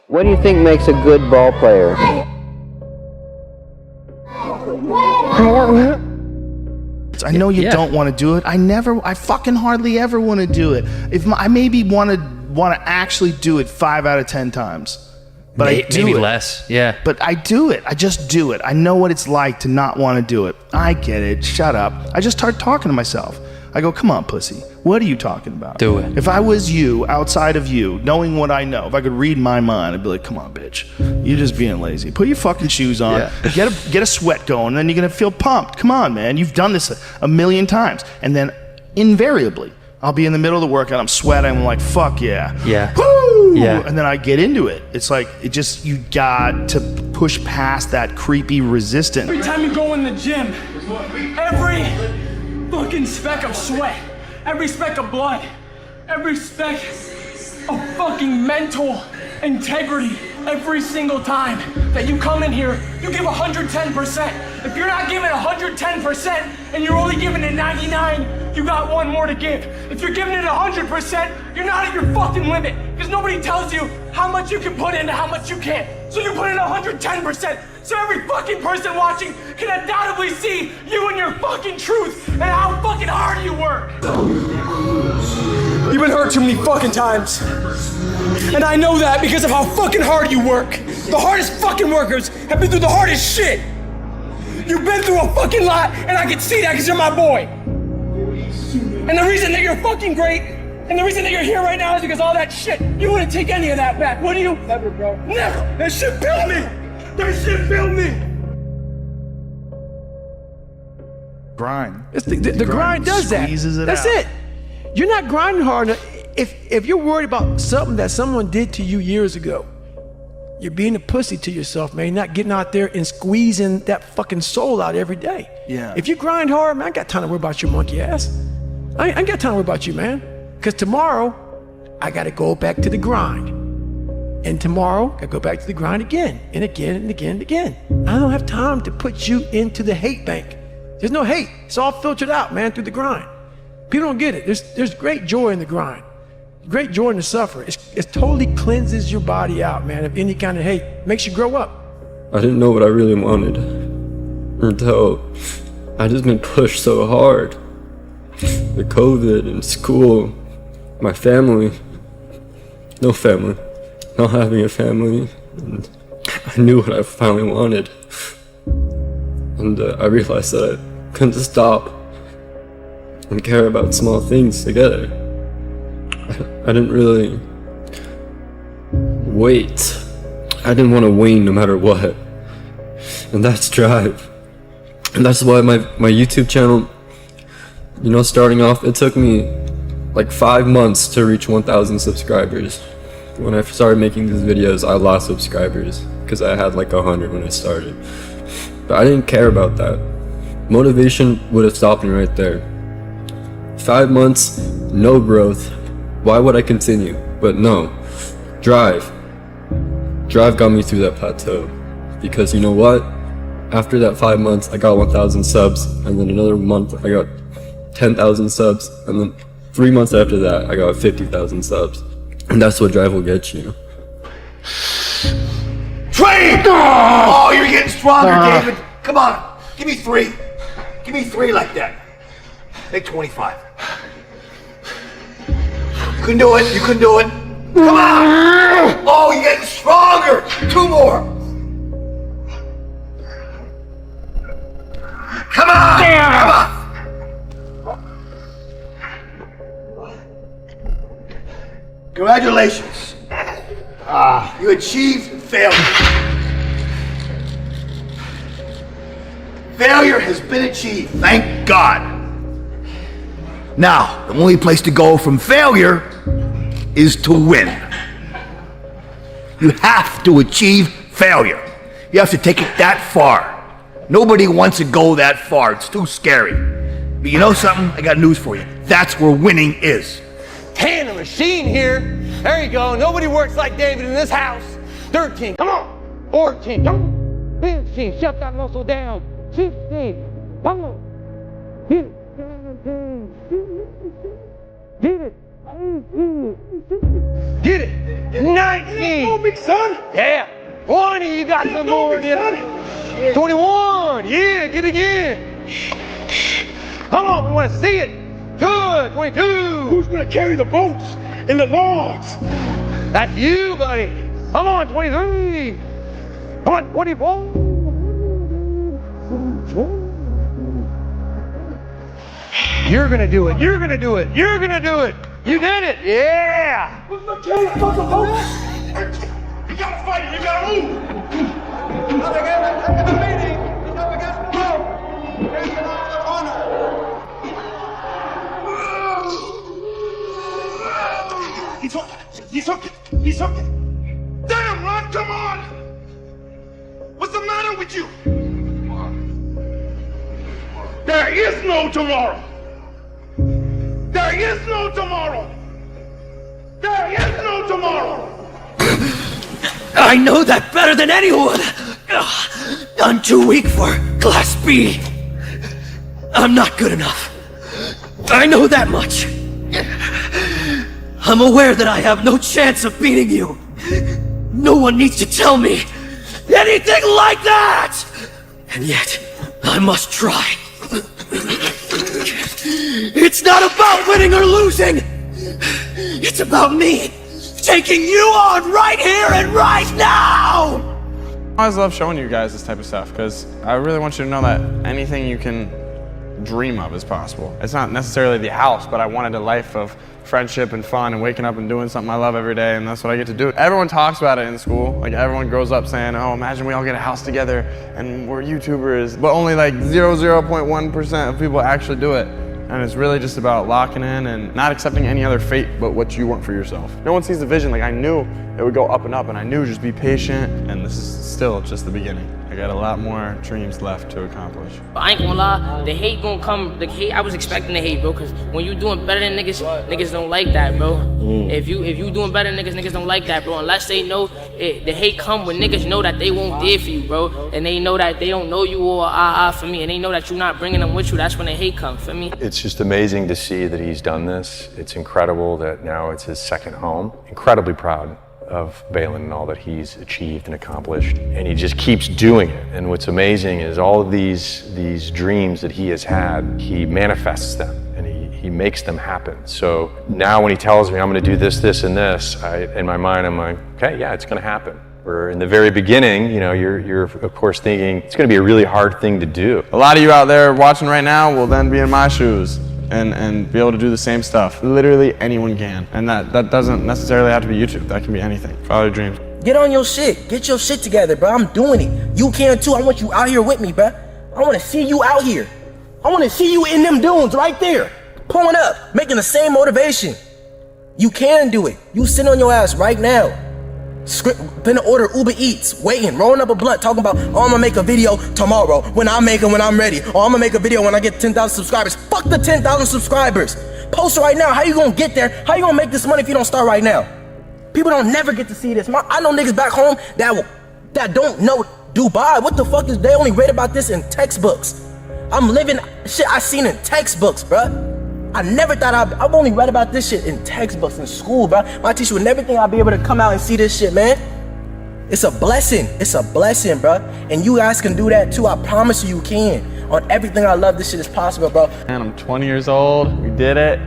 What do you think makes a good ball player? I don't know. I know you don't want to do it. I fucking hardly ever want to do it. I maybe want to actually do it 5 out of 10 times. But I do maybe it. less, yeah. But I do it. I just do it. I know what it's like to not want to do it. I get it. Shut up. I just start talking to myself. I go, come on, pussy. What are you talking about? Do it. If I was you, outside of you, knowing what I know, if I could read my mind, I'd be like, come on, bitch. You're just being lazy. Put your fucking shoes on. Yeah. Get a sweat going, and then you're going to feel pumped. Come on, man. You've done this a million times. And then invariably, I'll be in the middle of the workout. I'm sweating. I'm like, fuck yeah. Yeah. Woo! Yeah. And then I get into it. It's like, you got to push past that creepy resistance. Every time you go in the gym, every fucking speck of sweat, every speck of blood, every speck of fucking mental integrity, every single time that you come in here, you give 110%. If you're not giving 110% and you're only giving it 99, you got one more to give. If you're giving it 100%, you're not at your fucking limit, because nobody tells you how much you can put in and how much you can't. So you put in 110%. So every fucking person watching can undoubtedly see you and your fucking truth and how fucking hard you work. You've been hurt too many fucking times. And I know that because of how fucking hard you work. The hardest fucking workers have been through the hardest shit. You've been through a fucking lot, and I can see that because you're my boy. And the reason that you're fucking great, and the reason that you're here right now is because all that shit, you wouldn't take any of that back, would you? Never, bro. Never. That shit built me. That shit built me. Grind. The grind does that. That's it. You're not grinding hard enough. If you're worried about something that someone did to you years ago, you're being a pussy to yourself, man. You're not getting out there and squeezing that fucking soul out every day. Yeah. If you grind hard, man, I ain't got time to worry about your monkey ass. I ain't got time to worry about you, man. Because tomorrow, I got to go back to the grind. And tomorrow, I go back to the grind again and again and again and again. I don't have time to put you into the hate bank. There's no hate. It's all filtered out, man, through the grind. People don't get it. There's great joy in the grind. Great joy in the suffer. It totally cleanses your body out, man, of any kind of hate. Makes you grow up. I didn't know what I really wanted until I just been pushed so hard. The COVID and school, my family, no family, not having a family. And I knew what I finally wanted. And I realized that I couldn't stop and care about small things together. I didn't really wait. I didn't want to wane no matter what. And that's drive. And that's why my YouTube channel, you know, starting off, it took me like 5 months to reach 1,000 subscribers. When I started making these videos, I lost subscribers because I had like 100 when I started. But I didn't care about that. Motivation would have stopped me right there. 5 months, no growth. Why would I continue? But no, drive. Drive got me through that plateau. Because you know what? After that 5 months, I got 1,000 subs, and then another month, I got 10,000 subs, and then 3 months after that, I got 50,000 subs. And that's what drive will get you. Train! Oh, you're getting stronger, David. Come on, give me 3. Give me 3 like that. Make 25. You can do it, you can do it. Come on! Oh, you're getting stronger. 2 more. Come on! Come on! Congratulations. You achieved failure. Failure has been achieved, thank God. Now, the only place to go from failure is to win. You have to achieve failure. You have to take it that far. Nobody wants to go that far. It's too scary. But you know something? I got news for you. That's where winning is. Hand a machine here. There you go. Nobody works like David in this house. 13. Come on. 14. Come on. 15. Shut that muscle down. 15. Come on. Hit it. 17. Hit it. Get it. 19. Oh, big son. Yeah. 20. You got some more in it. 21. Yeah. Get it again. Come on. We want to see it. Good. 22. Who's gonna carry the boats and the logs? That's you, buddy. Come on. 23. Come on. 24. You're gonna do it. You're gonna do it. You're gonna do it. You did it. Yeah. Who's gonna carry the boats? You gotta fight it. You gotta move. He's hooking. He's hooking. He's hooking. Damn, Ron, come on. What's the matter with you? There is no tomorrow. There is no tomorrow. There is no tomorrow. I know that better than anyone. I'm too weak for Class B. I'm not good enough. I know that much. I'm aware that I have no chance of beating you. No one needs to tell me anything like that. And yet, I must try. It's not about winning or losing. It's about me taking you on right here and right now. I always love showing you guys this type of stuff because I really want you to know that anything you can dream of is possible. It's not necessarily the house, but I wanted a life of friendship and fun and waking up and doing something I love every day, and that's what I get to do. Everyone talks about it in school. Like, everyone grows up saying, oh, imagine we all get a house together and we're YouTubers, but only like 0.1% of people actually do it. And it's really just about locking in and not accepting any other fate but what you want for yourself. No one sees the vision. Like, I knew it would go up, and I knew just be patient, and this is still just the beginning. I got a lot more dreams left to accomplish. I ain't gonna lie, the hate gonna come. The hate, I was expecting the hate, bro, because when you doing better than niggas, niggas don't like that, bro. If you doing better than niggas, niggas don't like that, bro. Unless they know it, the hate come when niggas know that they won't there for you, bro, and they know that they don't know you or for me, and they know that you're not bringing them with you. That's when the hate comes for me. It's just amazing to see that he's done this. It's incredible that now it's his second home. Incredibly proud of Balin and all that he's achieved and accomplished, and he just keeps doing it. And what's amazing is all of these dreams that he has had, he manifests them and he makes them happen. So now when he tells me I'm going to do this, this, and this, in my mind I'm like, okay, yeah, it's going to happen. Where in the very beginning, you know, you're of course thinking it's going to be a really hard thing to do. A lot of you out there watching right now will then be in my shoes and be able to do the same stuff. Literally anyone can. And that doesn't necessarily have to be YouTube. That can be anything. Follow your dreams. Get on your shit. Get your shit together, bro. I'm doing it. You can too. I want you out here with me, bro. I want to see you out here. I want to see you in them dunes right there. Pulling up, making the same motivation. You can do it. You sitting on your ass right now. Finna order Uber Eats, waiting, rolling up a blunt, talking about, oh, I'm gonna make a video tomorrow when I'm ready. Or I'm gonna make a video when I get 10,000 subscribers. Fuck the 10,000 subscribers. Post right now. How you gonna get there? How you gonna make this money if you don't start right now? People don't never get to see this. I know niggas back home that don't know Dubai. What the fuck is they only read about this in textbooks? I'm living shit I seen in textbooks, bruh. I never thought I've only read about this shit in textbooks in school, bro. My teacher would never think I'd be able to come out and see this shit, man. It's a blessing. It's a blessing, bro. And you guys can do that too. I promise you can. On everything I love, this shit is possible, bro. Man, I'm 20 years old. We did it.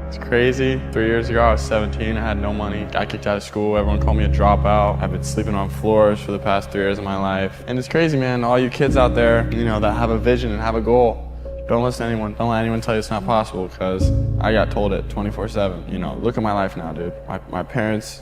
It's crazy. 3 years ago, I was 17. I had no money. Got kicked out of school. Everyone called me a dropout. I've been sleeping on floors for the past 3 years of my life. And it's crazy, man. All you kids out there, you know, that have a vision and have a goal. Don't listen to anyone. Don't let anyone tell you it's not possible, because I got told it 24/7. You know, look at my life now, dude. My parents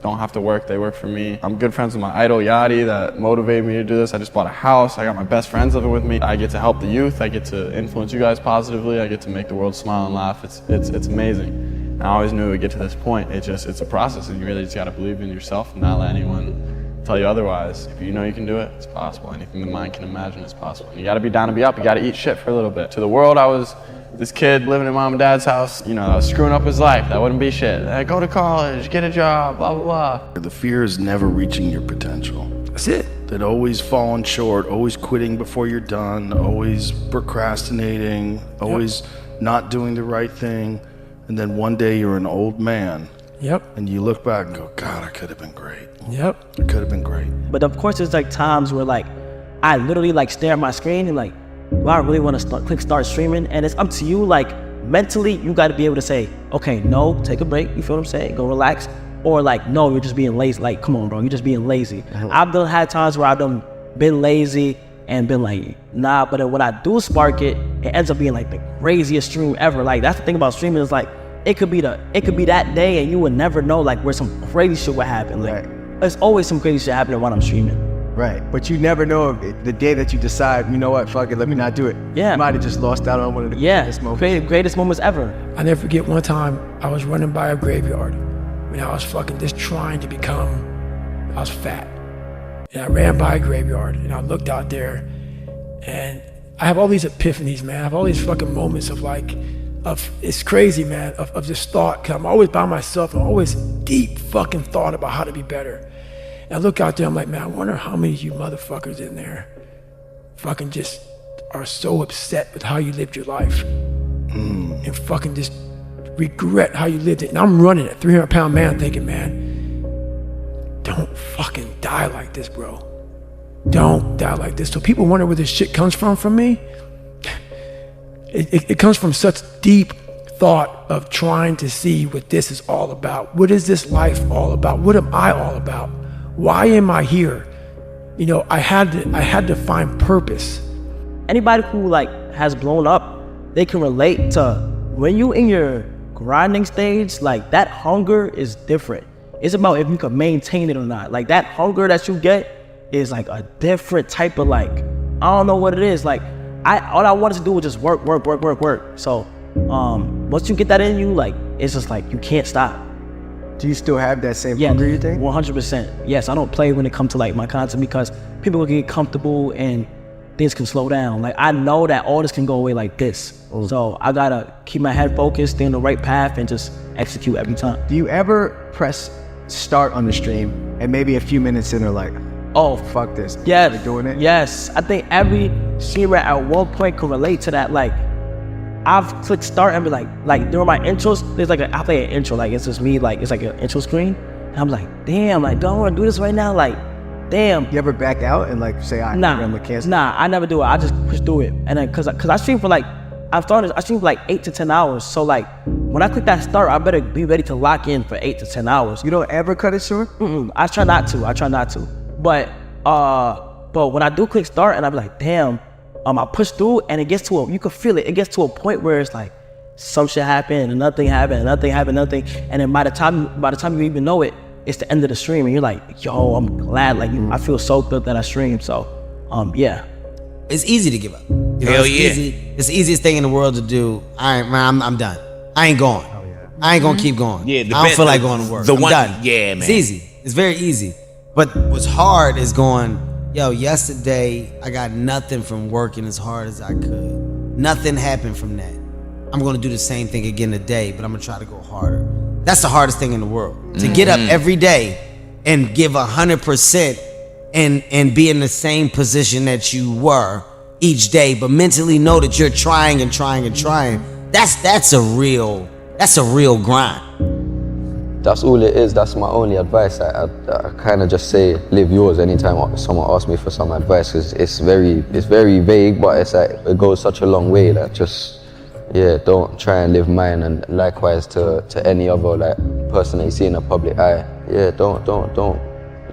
don't have to work. They work for me. I'm good friends with my idol, Yachty, that motivated me to do this. I just bought a house. I got my best friends living with me. I get to help the youth. I get to influence you guys positively. I get to make the world smile and laugh. It's amazing. And I always knew it would get to this point. It's a process, and you really just got to believe in yourself and not let anyone tell you otherwise. If you know you can do it, it's possible. Anything the mind can imagine is possible. And you gotta be down to be up. You gotta eat shit for a little bit. To the world, I was this kid living in mom and dad's house, you know, I was screwing up his life. That wouldn't be shit. Go to college, get a job, blah, blah, blah. The fear is never reaching your potential. That's it. That always falling short, always quitting before you're done, always procrastinating, always not doing the right thing. And then one day you're an old man. Yep. And you look back and go, God, I could have been great. Yep. I could have been great. But of course, there's like times where like I literally like stare at my screen and like, well, I really want to click start streaming, and it's up to you. Like mentally, you got to be able to say, okay, no, take a break. You feel what I'm saying? Go relax. Or like, no, you're just being lazy. Like, come on, bro, you're just being lazy. I've had times where I've been lazy and been like, nah. But when I do spark it, it ends up being like the craziest stream ever. Like that's the thing about streaming is like it could be that day, and you would never know like where some crazy shit would happen. Like there's always some crazy shit happening when I'm streaming. Right, but you never know if the day that you decide, you know what, fuck it, let me not do it. Yeah. You might have just lost out on one of the greatest moments. Greatest moments ever. I never forget one time I was running by a graveyard when I was fucking just trying to I was fat. And I ran by a graveyard and I looked out there and I have all these epiphanies, man. I have all these fucking moments of it's crazy, man, of just thought. Cause I'm always by myself. I'm always deep fucking thought about how to be better. And I look out there, I'm like, man, I wonder how many of you motherfuckers in there fucking just are so upset with how you lived your life and fucking just regret how you lived it. And I'm running a 300-pound man thinking, man, don't fucking die like this, bro. Don't die like this. So people wonder where this shit comes from me. It comes from such deep thought of trying to see what this is all about. What is this life all about? What am I all about? Why am I here? You know, I had to find purpose. Anybody who like has blown up, they can relate to when you in your grinding stage, like that hunger is different. It's about if you can maintain it or not. Like that hunger that you get is like a different type of like, I don't know what it is. Like all I wanted to do was just work. So once you get that in you, like it's just like you can't stop. Do you still have that same hunger, you think? 100%. Yes, I don't play when it comes to like my content because people will get comfortable and things can slow down. Like I know that all this can go away like this. So I gotta keep my head focused, stay on the right path and just execute every time. Do you ever press start on the stream and maybe a few minutes in are like, oh, fuck this. Yeah, like doing it? Yes, I think every streamer at one point can relate to that. Like I've clicked start and be like during my intros, there's like I play an intro, like it's just me, like it's like an intro screen. And I'm like, damn, like do I want to do this right now? Like, damn. You ever back out and like say, I'm gonna cancel? Nah, I never do it. I just push through it. And then cause I stream for like, I stream for like 8 to 10 hours. So like when I click that start, I better be ready to lock in for 8 to 10 hours. You don't ever cut it short? I try not to. But when I do click start and I be like, damn, I push through and it gets to you can feel it. It gets to a point where it's like some shit happened and nothing happened. And then by the time you even know it, it's the end of the stream and you're like, yo, I'm glad. Like I feel so good that I streamed. So yeah. It's easy to give up. You know, it's the easiest thing in the world to do. All right, man, I'm done. I ain't going. I ain't gonna keep going. I don't feel like going to work. I'm done. Yeah, man. It's easy. It's very easy. But what's hard is going, yo, yesterday I got nothing from working as hard as I could. Nothing happened from that. I'm gonna do the same thing again today, but I'm gonna try to go harder. That's the hardest thing in the world. To get up every day and give 100% and be in the same position that you were each day, but mentally know that you're trying and trying and trying. That's a real grind. That's all it is. That's my only advice. I kind of just say live yours anytime someone asks me for some advice, because it's very vague, but it's like it goes such a long way. Like just don't try and live mine, and likewise to any other like person that you see in the public eye. Don't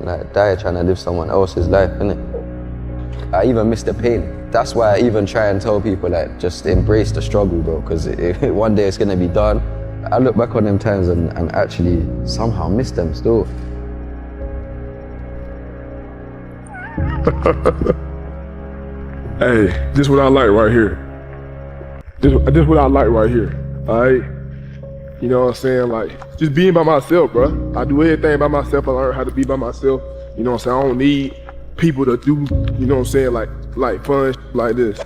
like die trying to live someone else's life, innit? I even miss the pain. That's why I even try and tell people like just embrace the struggle, bro, because one day it's gonna be done. I look back on them times and actually somehow miss them still. Hey, this what I like right here. This what I like right here, alright? You know what I'm saying? Like, just being by myself, bro. I do everything by myself. I learned how to be by myself. You know what I'm saying? I don't need people to do, you know what I'm saying, like fun like this.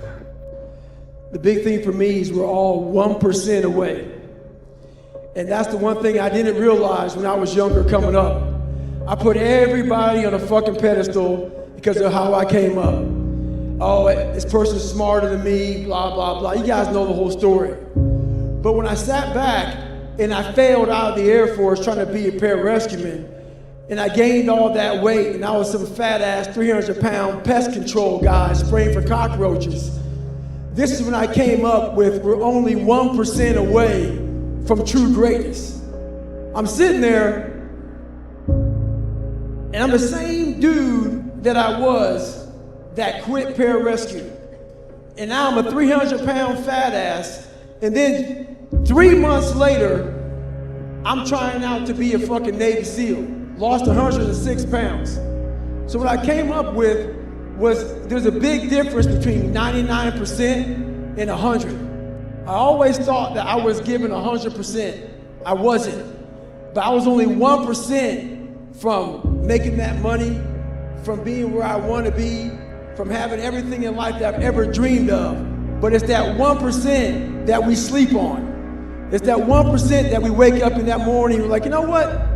The big thing for me is we're all 1% away. And that's the one thing I didn't realize when I was younger coming up. I put everybody on a fucking pedestal because of how I came up. Oh, this person's smarter than me, blah, blah, blah. You guys know the whole story. But when I sat back and I failed out of the Air Force trying to be a pararescueman. And I gained all that weight, and I was some fat ass 300-pound pest control guy spraying for cockroaches. This is when I came up with we're only 1% away from true greatness. I'm sitting there, and I'm the same dude that I was that quit pararescue. And now I'm a 300-pound fat ass, and then 3 months later, I'm trying out to be a fucking Navy SEAL. Lost 106 pounds. So what I came up with was there's a big difference between 99% and 100. I always thought that I was given 100%. I wasn't. But I was only 1% from making that money, from being where I want to be, from having everything in life that I've ever dreamed of. But it's that 1% that we sleep on. It's that 1% that we wake up in that morning and we're like, you know what?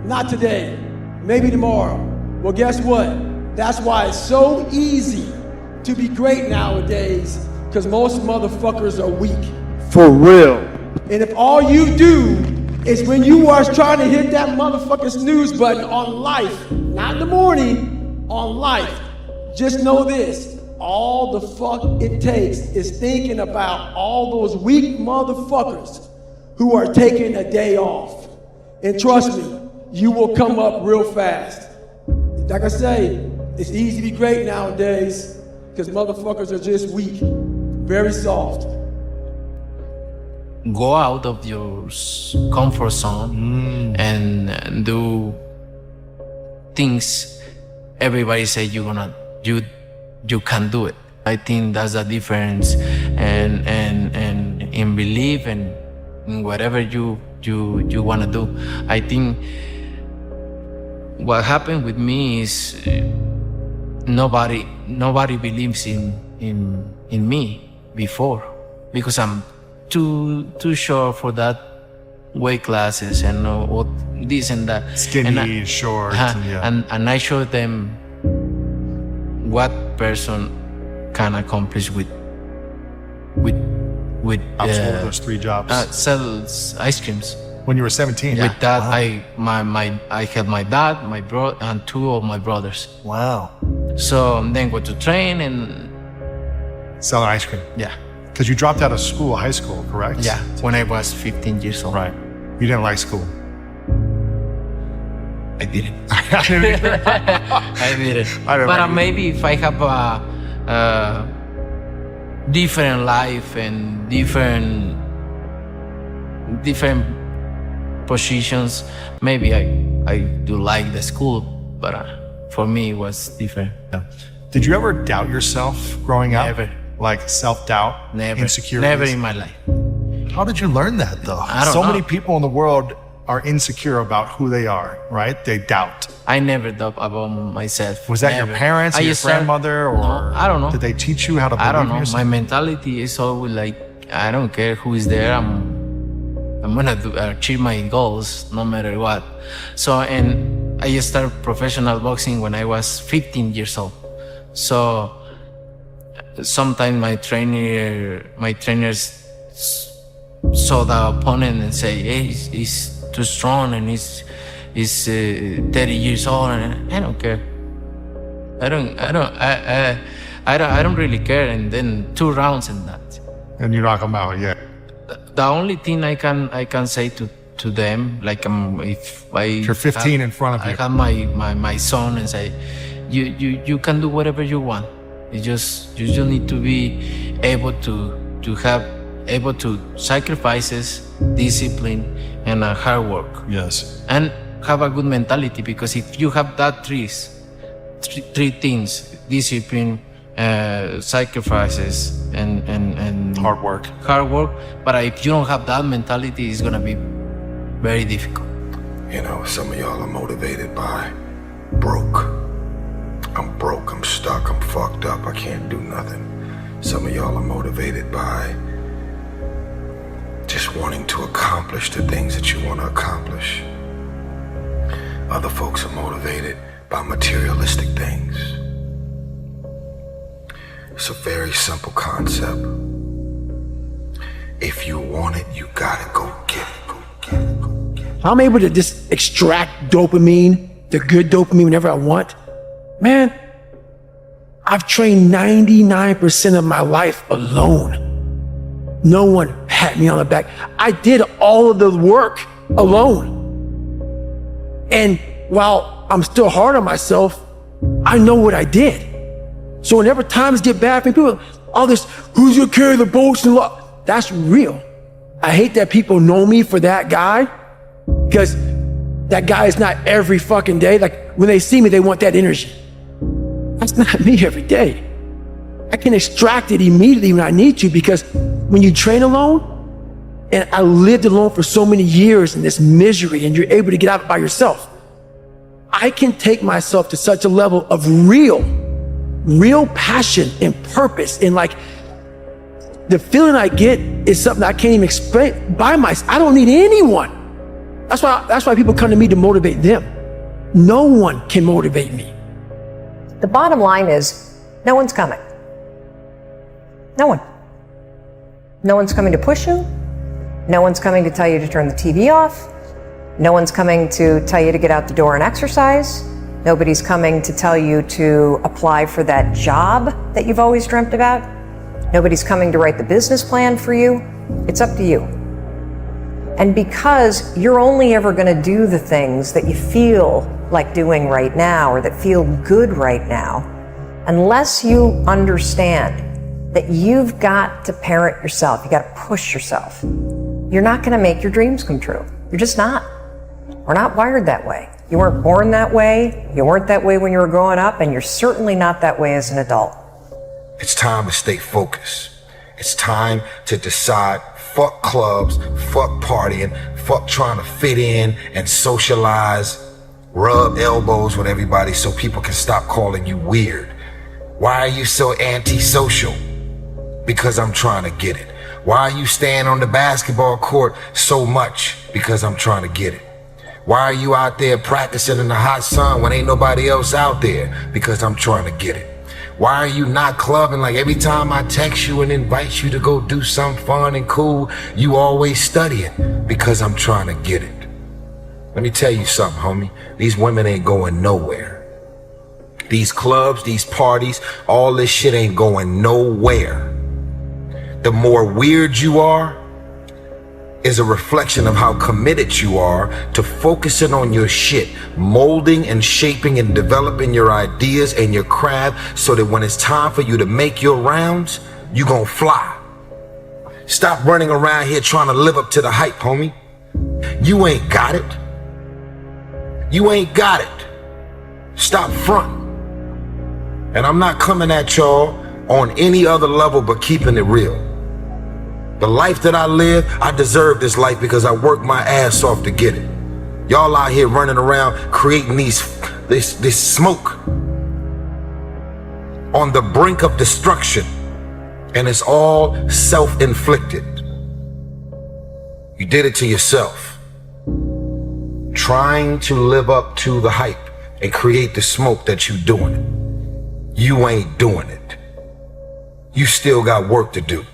Not today, maybe tomorrow. Well, guess what? That's why it's so easy to be great nowadays, because most motherfuckers are weak. For real. And if all you do is when you are trying to hit that motherfucking snooze button on life, not in the morning, on life, just know this, all the fuck it takes is thinking about all those weak motherfuckers who are taking a day off. And trust me, you will come up real fast. Like I say, it's easy to be great nowadays because motherfuckers are just weak, very soft. Go out of your comfort zone and do things everybody say you can do it. I think that's the difference, and in belief and in whatever you want to do. I think what happened with me is nobody believes in me before, because I'm too short for that weight classes and what this and that. Skinny, short. And I showed them what person can accomplish with I was one of those 3 jobs. Sells ice creams. When you were 17? With that, Wow. I helped my dad, my bro, and 2 of my brothers. Wow. So then go to train and selling ice cream. Yeah. Because you dropped out of school, high school, correct? Yeah, when I was 15 years old. Right. You didn't like school. I didn't. I didn't. But maybe if I have a different life and different positions, maybe I do like the school, but for me it was different. Yeah. Did you ever doubt yourself growing up? Never. Like self-doubt? Never. Insecurities? Never in my life. How did you learn that though? I don't know. know. Many people in the world are insecure about who they are, right? They doubt. I never doubt about myself. Was that never. your parents or your grandmother, or no, I don't know. Did they teach you how to believe I don't know. in yourself? My mentality is always like, I don't care who is there. I'm gonna achieve my goals no matter what. So, and I started professional boxing when I was 15 years old. So sometimes my trainers saw the opponent and say, hey, he's too strong and he's 30 years old, and I don't care. I don't really care. And then 2 rounds and that. And you knock them out, yeah. The only thing I can say to them, like if you're 15 in front of you, I have my son and say, you can do whatever you want. You just need to be able to sacrifices, discipline, and hard work. Yes. And have a good mentality, because if you have that three things: discipline, sacrifices, and hard work. But if you don't have that mentality, it's gonna be very difficult. You know, some of y'all are motivated by broke. I'm broke, I'm stuck, I'm fucked up, I can't do nothing. Some of y'all are motivated by just wanting to accomplish the things that you want to accomplish. Other folks are motivated by materialistic things. It's a very simple concept. If you want it, you gotta go get it. how I'm able to just extract dopamine, the good dopamine whenever I want, man, I've trained 99% of my life alone. No one pat me on the back. I did all of the work alone. And while I'm still hard on myself, I know what I did. So whenever times get bad for me, people, all this, who's gonna carry the boats and law? That's real. I hate that people know me for that guy, because that guy is not every fucking day. Like when they see me, they want that energy. That's not me every day. I can extract it immediately when I need to, because when you train alone, and I lived alone for so many years in this misery, and you're able to get out by yourself, I can take myself to such a level of real passion and purpose. And like, the feeling I get is something I can't even explain by myself. I don't need anyone. That's why people come to me to motivate them. No one can motivate me. The bottom line is, no one's coming. No one. No one's coming to push you. No one's coming to tell you to turn the TV off. No one's coming to tell you to get out the door and exercise. Nobody's coming to tell you to apply for that job that you've always dreamt about. Nobody's coming to write the business plan for you. It's up to you. And because you're only ever going to do the things that you feel like doing right now, or that feel good right now, unless you understand that you've got to parent yourself, you got to push yourself, you're not going to make your dreams come true. You're just not. We're not wired that way. You weren't born that way. You weren't that way when you were growing up, and you're certainly not that way as an adult. It's time to stay focused. It's time to decide, fuck clubs, fuck partying, fuck trying to fit in and socialize, rub elbows with everybody so people can stop calling you weird. Why are you so antisocial? Because I'm trying to get it. Why are you staying on the basketball court so much? Because I'm trying to get it. Why are you out there practicing in the hot sun when ain't nobody else out there? Because I'm trying to get it. Why are you not clubbing? Like every time I text you and invite you to go do something fun and cool, you always studying? Because I'm trying to get it. Let me tell you something, homie. These women ain't going nowhere. These clubs, these parties, all this shit ain't going nowhere. The more weird you are is a reflection of how committed you are to focusing on your shit, molding and shaping and developing your ideas and your craft so that when it's time for you to make your rounds, you gon' fly. Stop running around here trying to live up to the hype, homie. You ain't got it. You ain't got it. Stop fronting. And I'm not coming at y'all on any other level but keeping it real. The life that I live, I deserve this life because I worked my ass off to get it. Y'all out here running around creating this smoke on the brink of destruction, and it's all self-inflicted. You did it to yourself. Trying to live up to the hype and create the smoke that you doing. You ain't doing it. You still got work to do.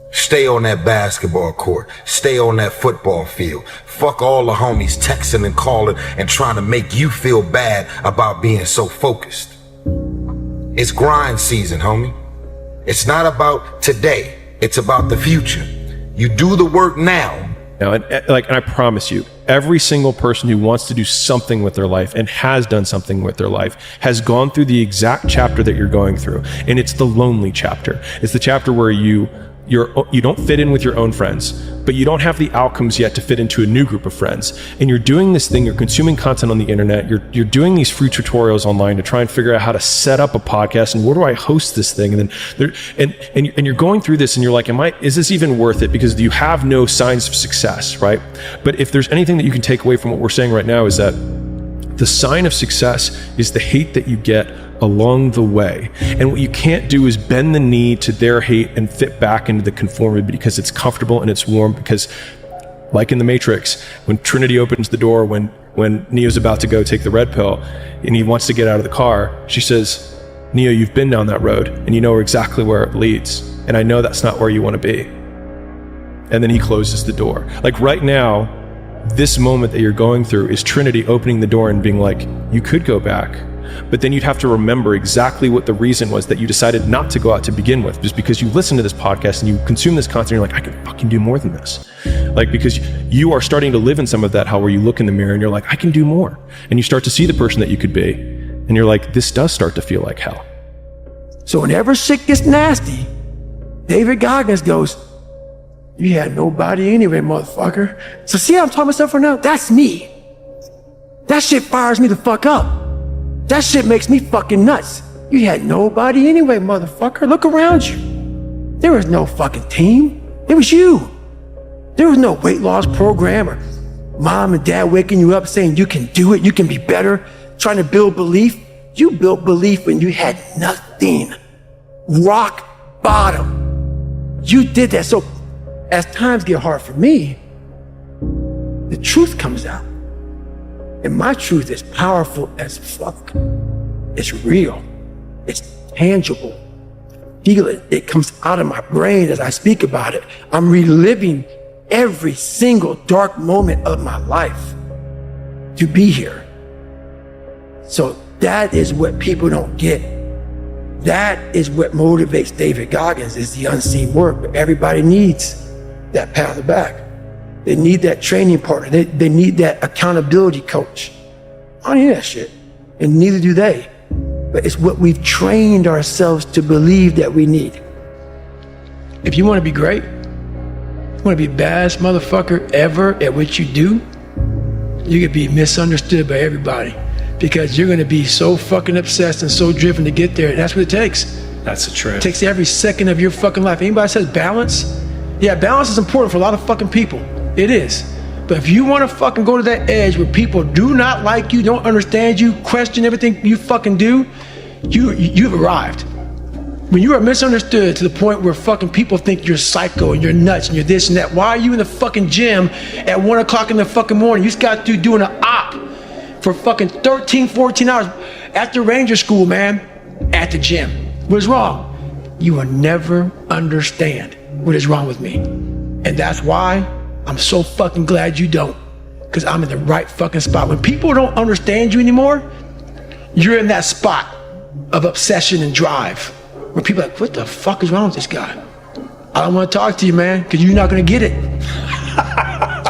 Stay on that basketball court. Stay on that football field. Fuck all the homies texting and calling and trying to make you feel bad about being so focused. It's grind season, homie. It's not about today. It's about the future. You do the work now. And I promise you, every single person who wants to do something with their life and has done something with their life has gone through the exact chapter that you're going through. And it's the lonely chapter. It's the chapter where you don't fit in with your own friends, but you don't have the outcomes yet to fit into a new group of friends. And you're doing this thing, you're consuming content on the internet, you're doing these free tutorials online to try and figure out how to set up a podcast and where do I host this thing? And then you're going through this and you're like, is this even worth it? Because you have no signs of success, right? But if there's anything that you can take away from what we're saying right now is that the sign of success is the hate that you get along the way. And what you can't do is bend the knee to their hate and fit back into the conformity because it's comfortable and it's warm. Because like in the Matrix, when Trinity opens the door, when Neo's about to go take the red pill and he wants to get out of the car, she says, Neo, you've been down that road and you know exactly where it leads. And I know that's not where you want to be. And then he closes the door. Like right now, this moment that you're going through is Trinity opening the door and being like, you could go back, but then you'd have to remember exactly what the reason was that you decided not to go out to begin with, just because you listen to this podcast and you consume this content, you're like, I can fucking do more than this. Like, because you are starting to live in some of that hell where you look in the mirror and you're like, I can do more. And you start to see the person that you could be. And you're like, this does start to feel like hell. So whenever shit gets nasty, David Goggins goes, you had nobody anyway, motherfucker. So see how I'm talking myself right now? That's me. That shit fires me the fuck up. That shit makes me fucking nuts. You had nobody anyway, motherfucker. Look around you. There was no fucking team. It was you. There was no weight loss program or mom and dad waking you up saying you can do it, you can be better, trying to build belief. You built belief when you had nothing. Rock bottom. You did that. So as times get hard for me, the truth comes out. And my truth is powerful as fuck. It's real. It's tangible. Feel it. It comes out of my brain as I speak about it. I'm reliving every single dark moment of my life to be here. So that is what people don't get. That is what motivates David Goggins, is the unseen work. But everybody needs that pat on the back. They need that training partner. They need that accountability coach. I don't need that shit, and neither do they. But it's what we've trained ourselves to believe that we need. If you want to be great, you want to be the baddest motherfucker ever at what you do, you could be misunderstood by everybody because you're going to be so fucking obsessed and so driven to get there. And that's what it takes. That's a trip. It takes every second of your fucking life. Anybody says balance? Yeah, balance is important for a lot of fucking people. It is. But if you want to fucking go to that edge where people do not like you, don't understand you, question everything you fucking do, you've arrived. When you are misunderstood to the point where fucking people think you're psycho and you're nuts and you're this and that, why are you in the fucking gym at 1 o'clock in the fucking morning? You just got through doing an op for fucking 13, 14 hours after Ranger School, man, at the gym. What is wrong? You will never understand what is wrong with me. And that's why I'm so fucking glad you don't, because I'm in the right fucking spot. When people don't understand you anymore, you're in that spot of obsession and drive where people are like, what the fuck is wrong with this guy? I don't want to talk to you, man, because you're not going to get it.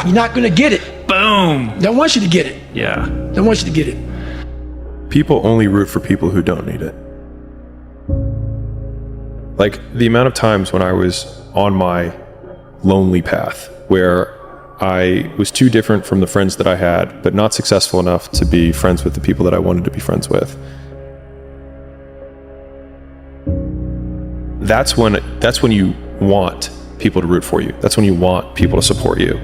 You're not going to get it. Boom. Don't want you to get it. Yeah. Don't want you to get it. People only root for people who don't need it. Like, the amount of times when I was on my lonely path where I was too different from the friends that I had, but not successful enough to be friends with the people that I wanted to be friends with. That's when you want people to root for you. That's when you want people to support you.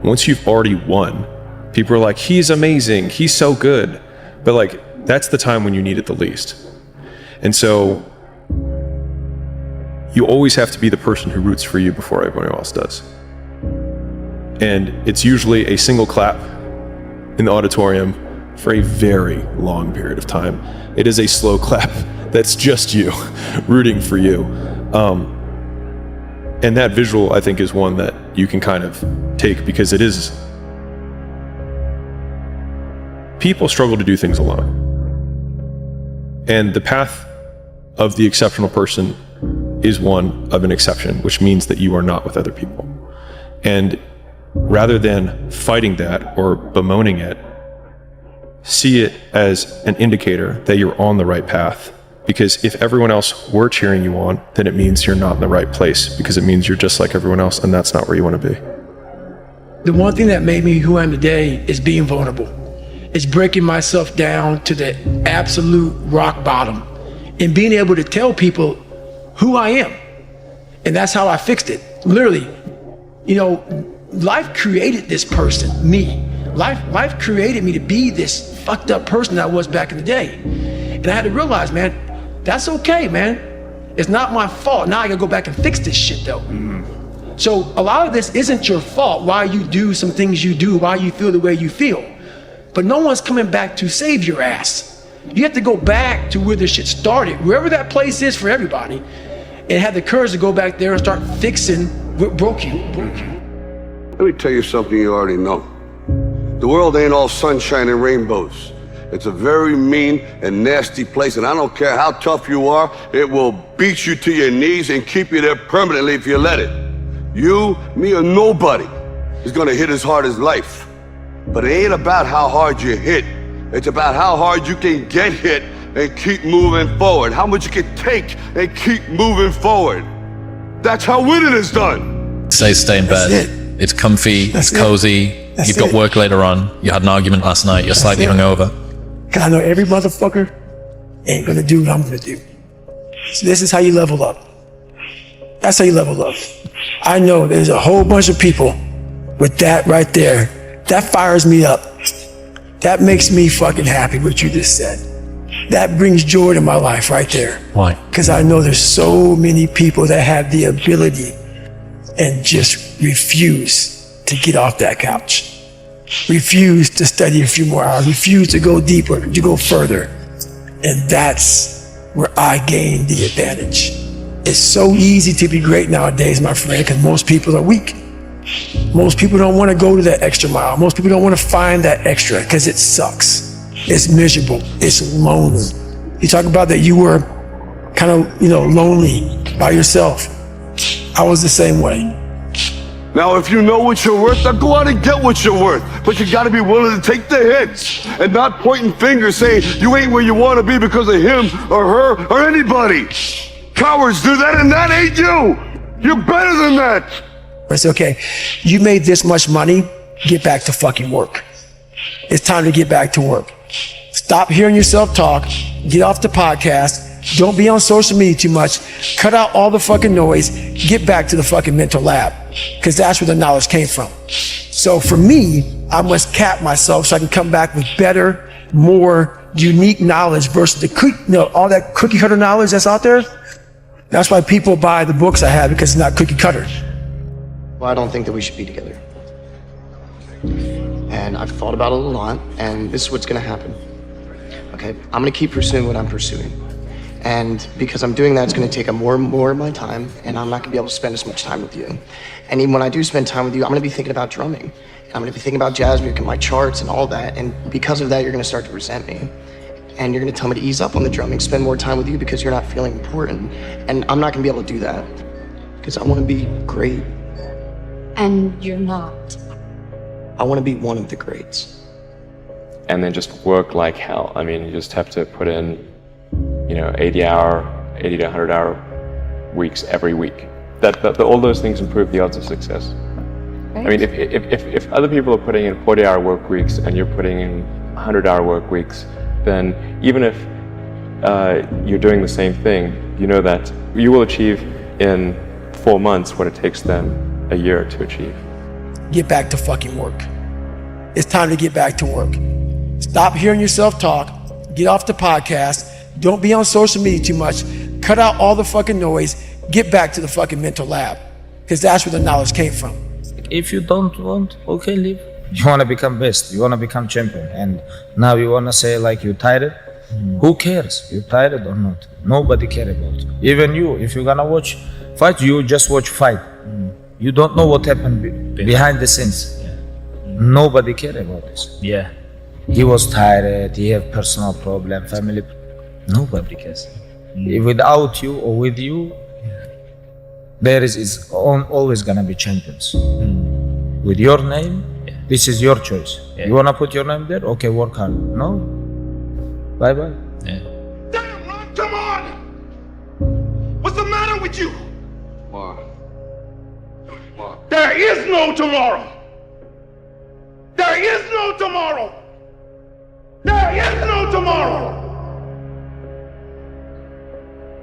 Once you've already won, people are like, he's amazing, he's so good. But like, that's the time when you need it the least. And so you always have to be the person who roots for you before everyone else does. And it's usually a single clap in the auditorium for a very long period of time. It is a slow clap that's just you rooting for you. And that visual, I think, is one that you can kind of take, because it is, people struggle to do things alone. And the path of the exceptional person is one of an exception, which means that you are not with other people. And rather than fighting that or bemoaning it, see it as an indicator that you're on the right path. Because if everyone else were cheering you on, then it means you're not in the right place, because it means you're just like everyone else, and that's not where you want to be. The one thing that made me who I am today is being vulnerable. It's breaking myself down to the absolute rock bottom and being able to tell people who I am. And that's how I fixed it. Literally, you know, life created this person, me. Life created me to be this fucked up person that I was back in the day. And I had to realize, man, that's okay, man. It's not my fault. Now I gotta go back and fix this shit though. So a lot of this isn't your fault, why you do some things you do, why you feel the way you feel. But no one's coming back to save your ass. You have to go back to where this shit started, wherever that place is for everybody, and have the courage to go back there and start fixing what broke you. Let me tell you something you already know. The world ain't all sunshine and rainbows. It's a very mean and nasty place, and I don't care how tough you are, it will beat you to your knees and keep you there permanently if you let it. You, me, or nobody is gonna hit as hard as life. But it ain't about how hard you hit. It's about how hard you can get hit and keep moving forward. How much you can take and keep moving forward. That's how winning is done. Stay in bed. It's comfy, it's cozy. You've got work later on. You had an argument last night. You're slightly hungover. Cause I know every motherfucker ain't gonna do what I'm gonna do. So this is how you level up. That's how you level up. I know there's a whole bunch of people with that right there. That fires me up. That makes me fucking happy, what you just said. That brings joy to my life right there. Why? Because I know there's so many people that have the ability and just refuse to get off that couch. Refuse to study a few more hours. Refuse to go deeper, to go further. And that's where I gain the advantage. It's so easy to be great nowadays, my friend, because most people are weak. Most people don't want to go to that extra mile. Most people don't want to find that extra because it sucks. It's miserable. It's lonely. You talk about that you were kind of, lonely by yourself. I was the same way. Now, if you know what you're worth, then go out and get what you're worth. But you gotta be willing to take the hits and not pointing fingers saying you ain't where you wanna be because of him or her or anybody. Cowards do that, and that ain't you. You're better than that. I say, okay, you made this much money, get back to fucking work. It's time to get back to work. Stop hearing yourself talk, get off the podcast, don't be on social media too much, cut out all the fucking noise, get back to the fucking mental lab, because that's where the knowledge came from. So for me, I must cap myself so I can come back with better, more unique knowledge versus all that cookie cutter knowledge that's out there. That's why people buy the books I have, because it's not cookie cutter. Well, I don't think that we should be together. And I've thought about it a lot, and this is what's gonna happen. Okay, I'm gonna keep pursuing what I'm pursuing. And because I'm doing that, it's gonna take up more and more of my time, and I'm not gonna be able to spend as much time with you. And even when I do spend time with you, I'm gonna be thinking about drumming. And I'm gonna be thinking about jazz music and my charts and all that. And because of that, you're gonna start to resent me. And you're gonna tell me to ease up on the drumming, spend more time with you because you're not feeling important. And I'm not gonna be able to do that because I wanna be great. And you're not. I wanna be one of the greats. And then just work like hell. I mean, you just have to put in 80 to 100 hour weeks every week. All those things improve the odds of success. Right. I mean, if other people are putting in 40-hour work weeks and you're putting in 100-hour work weeks, then even if you're doing the same thing, you know that you will achieve in 4 months what it takes them a year to achieve. Get back to fucking work. It's time to get back to work. Stop hearing yourself talk, get off the podcast, don't be on social media too much, cut out all the fucking noise, get back to the fucking mental lab, because that's where the knowledge came from. If you don't want, okay, leave. You want to become best, you want to become champion, and now you want to say like you tired? Who cares? You tired or not? Nobody care about it. Even you, if you're gonna watch fight, you just watch fight. You don't know what happened behind the scenes. Nobody care about this. Yeah. He was tired, he have personal problem, family. Nobody cares. Without you or with you, there is always gonna be champions. With your name, this is your choice. You wanna put your name there? Okay, work hard. No? Bye-bye. Come on! What's the matter with you? There is no tomorrow. There is no tomorrow. There is no tomorrow.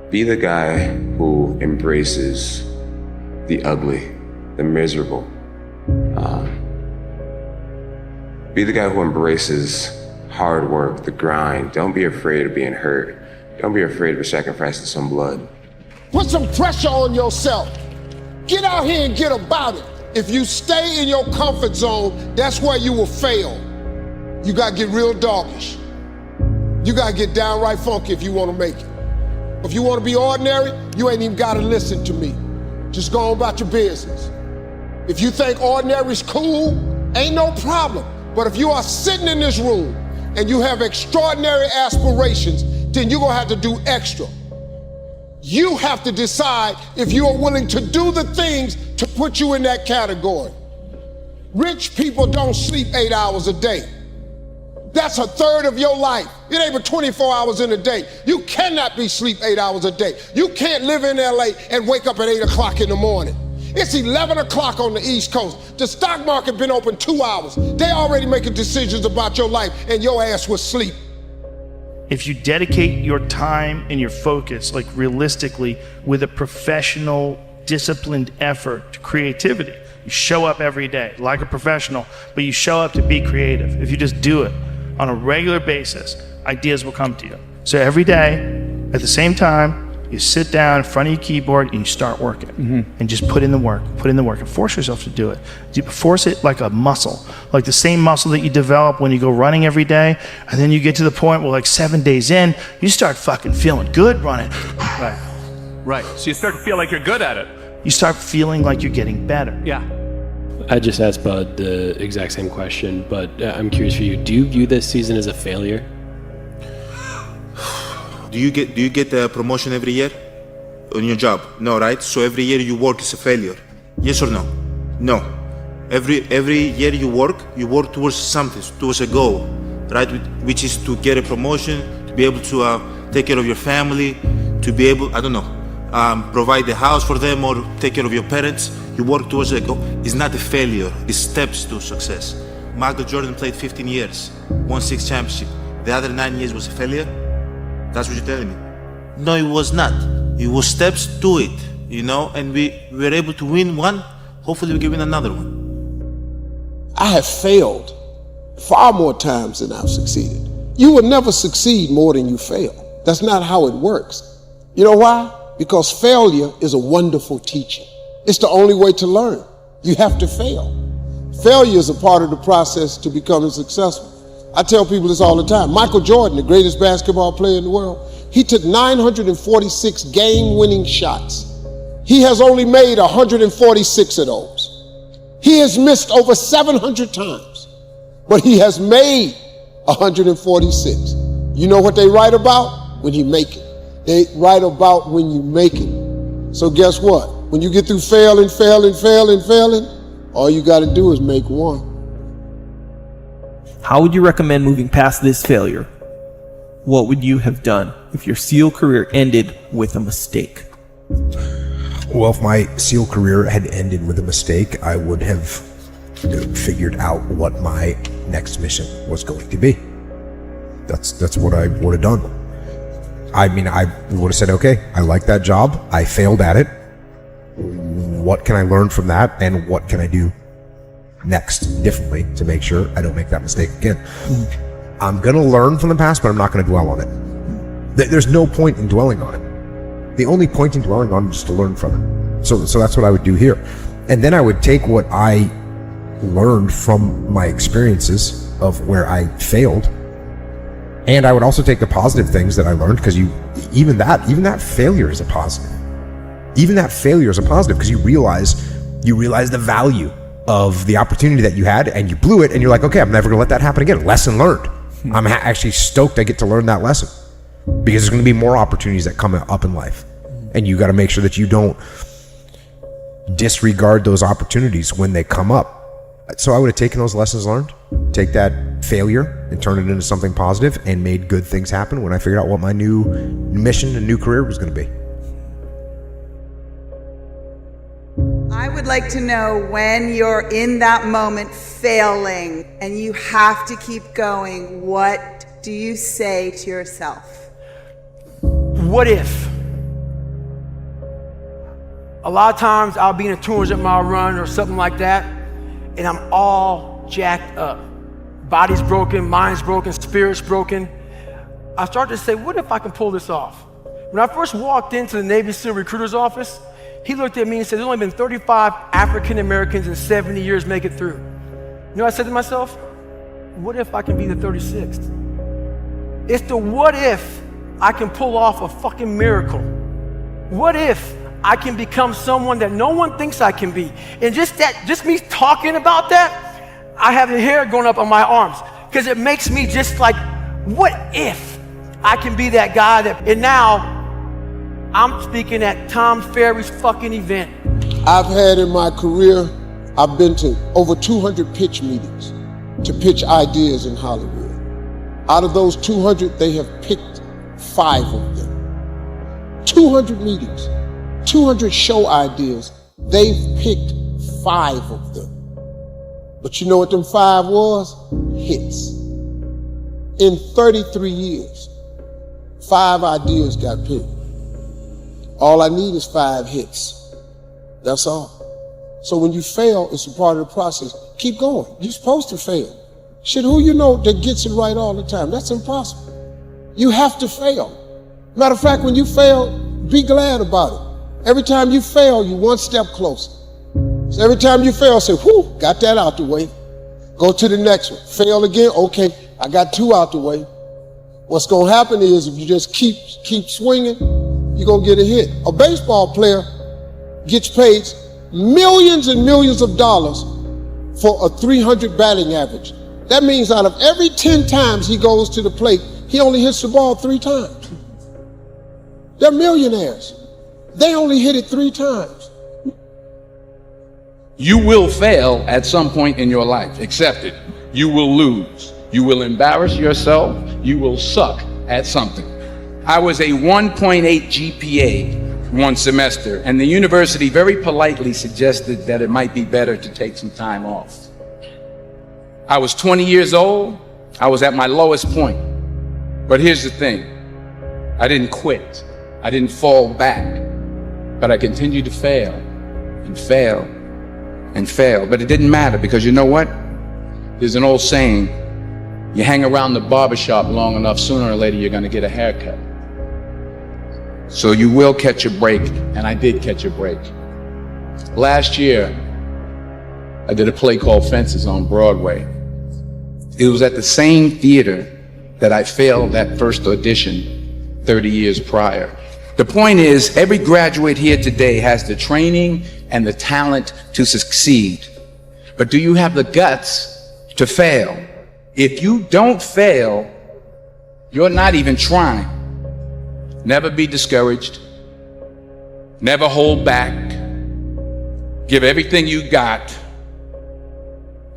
Be the guy who embraces the ugly, the miserable. Be the guy who embraces hard work, the grind. Don't be afraid of being hurt. Don't be afraid of sacrificing some blood. Put some pressure on yourself. Get out here and get about it. If you stay in your comfort zone, that's where you will fail. You gotta get real doggish. You gotta get downright funky if you wanna make it. If you wanna be ordinary, you ain't even gotta listen to me. Just go on about your business. If you think ordinary's cool, ain't no problem. But if you are sitting in this room and you have extraordinary aspirations, then you're gonna have to do extra. You have to decide if you are willing to do the things to put you in that category. Rich people don't sleep 8 hours a day. That's a third of your life. It ain't but 24 hours in a day. You cannot be sleep 8 hours a day. You can't live in LA and wake up at 8 o'clock in the morning. It's 11 o'clock on the East Coast. The stock market been open 2 hours. They already making decisions about your life and your ass was asleep. If you dedicate your time and your focus, like realistically, with a professional, disciplined effort to creativity, you show up every day like a professional, but you show up to be creative. If you just do it on a regular basis, ideas will come to you. So every day, at the same time, you sit down in front of your keyboard and you start working. And just put in the work, and force yourself to do it. You force it like a muscle, like the same muscle that you develop when you go running every day, and then you get to the point where like 7 days in, you start fucking feeling good running. Right. So you start to feel like you're good at it. You start feeling like you're getting better. Yeah. I just asked Bud the exact same question, but I'm curious for you. Do you view this season as a failure? Do you get a promotion every year on your job? No, right? So every year you work is a failure. Yes or no? No. Every year you work towards something, towards a goal, right? Which is to get a promotion, to be able to take care of your family, to be able, I don't know, provide a house for them or take care of your parents. You work towards a goal. It's not a failure. It's steps to success. Michael Jordan played 15 years, won 6 championships. The other 9 years was a failure? That's what you're telling me? No, it was not. It was steps to it, you know, and we were able to win one. Hopefully we can win another one. I have failed far more times than I've succeeded. You will never succeed more than you fail. That's not how it works. You know why? Because failure is a wonderful teacher. It's the only way to learn. You have to fail. Failure is a part of the process to becoming successful. I tell people this all the time. Michael Jordan, the greatest basketball player in the world, he took 946 game-winning shots. He has only made 146 of those. He has missed over 700 times, but he has made 146. You know what they write about? When you make it. They write about when you make it. So guess what? When you get through failing, all you got to do is make one. How would you recommend moving past this failure? What would you have done if your SEAL career ended with a mistake? Well, if my SEAL career had ended with a mistake, I would have figured out what my next mission was going to be. That's what I would have done. I mean, I would have said, okay, I like that job. I failed at it. What can I learn from that? And what can I do next differently to make sure I don't make that mistake again? I'm going to learn from the past, but I'm not going to dwell on it. There's no point in dwelling on it. The only point in dwelling on it is just to learn from it. So that's what I would do here. And then I would take what I learned from my experiences of where I failed, and I would also take the positive things that I learned, because even that failure is a positive. Even that failure is a positive, because you realize the value of the opportunity that you had, and you blew it, and you're like, okay, I'm never gonna let that happen again. Lesson learned. I'm actually stoked I get to learn that lesson, because there's gonna be more opportunities that come up in life, and you got to make sure that you don't disregard those opportunities when they come up. So I would have taken those lessons learned, take that failure and turn it into something positive, and made good things happen when I figured out what my new mission and new career was going to be. I would like to know, when you're in that moment failing and you have to keep going, what do you say to yourself? What if? A lot of times I'll be in a 200-mile run or something like that, and I'm all jacked up. Body's broken, mind's broken, spirit's broken. I start to say, what if I can pull this off? When I first walked into the Navy SEAL recruiter's office, he looked at me and said, there's only been 35 African Americans in 70 years make it through. You know what I said to myself? What if I can be the 36th? It's the what if I can pull off a fucking miracle. What if I can become someone that no one thinks I can be? And just me talking about that, I have the hair going up on my arms because it makes me just like, what if I can be that guy that, and now I'm speaking at Tom Ferry's fucking event. I've had in my career, I've been to over 200 pitch meetings to pitch ideas in Hollywood. Out of those 200, they have picked 5 of them. 200 meetings, 200 show ideas, they've picked 5 of them. But you know what them 5 was? Hits. In 33 years, 5 ideas got picked. All I need is 5 hits. That's all. So when you fail, it's a part of the process. Keep going. You're supposed to fail. Shit, who you know that gets it right all the time? That's impossible. You have to fail. Matter of fact, when you fail, be glad about it. Every time you fail, you're one step closer. So every time you fail, say, whew, got that out the way. Go to the next one. Fail again, okay, I got 2 out the way. What's gonna happen is if you just keep swinging, you're gonna get a hit. A baseball player gets paid millions and millions of dollars for a 300 batting average. That means out of every 10 times he goes to the plate, he only hits the ball 3 times. They're millionaires. They only hit it 3 times. You will fail at some point in your life. Accept it. You will lose. You will embarrass yourself. You will suck at something. I was a 1.8 GPA one semester, and the university very politely suggested that it might be better to take some time off. I was 20 years old. I was at my lowest point. But here's the thing. I didn't quit. I didn't fall back. But I continued to fail and fail and fail. But it didn't matter because you know what? There's an old saying, you hang around the barbershop long enough, sooner or later you're gonna get a haircut. So you will catch a break, and I did catch a break. Last year, I did a play called Fences on Broadway. It was at the same theater that I failed that first audition 30 years prior. The point is, every graduate here today has the training and the talent to succeed. But do you have the guts to fail? If you don't fail, you're not even trying. Never be discouraged. Never hold back. Give everything you got.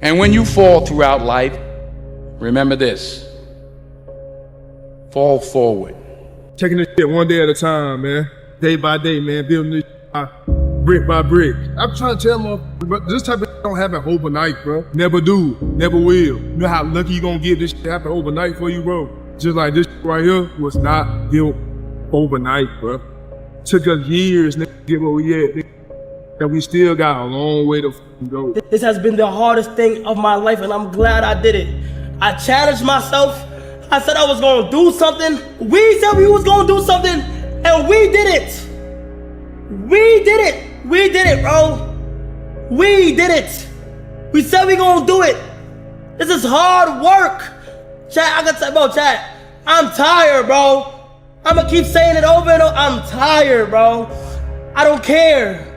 And when you fall throughout life, remember this. Fall forward. Taking this shit one day at a time, man. Day by day, man. Building this brick by brick. I'm trying to tell them, but this type of shit don't happen overnight, bro. Never do. Never will. You know how lucky you gonna get this shit happen overnight for you, bro? Just like this shit right here was not built overnight, bro. Took us years to get where we at. And we still got a long way to go. This has been the hardest thing of my life, and I'm glad I did it. I challenged myself. I said I was gonna do something. We said we was gonna do something, and we did it. We did it. We did it, bro. We did it. We said we gonna do it. This is hard work. Chat, I can say, bro, chat, I'm tired, bro. I'm gonna keep saying it over and over. I'm tired, bro. I don't care.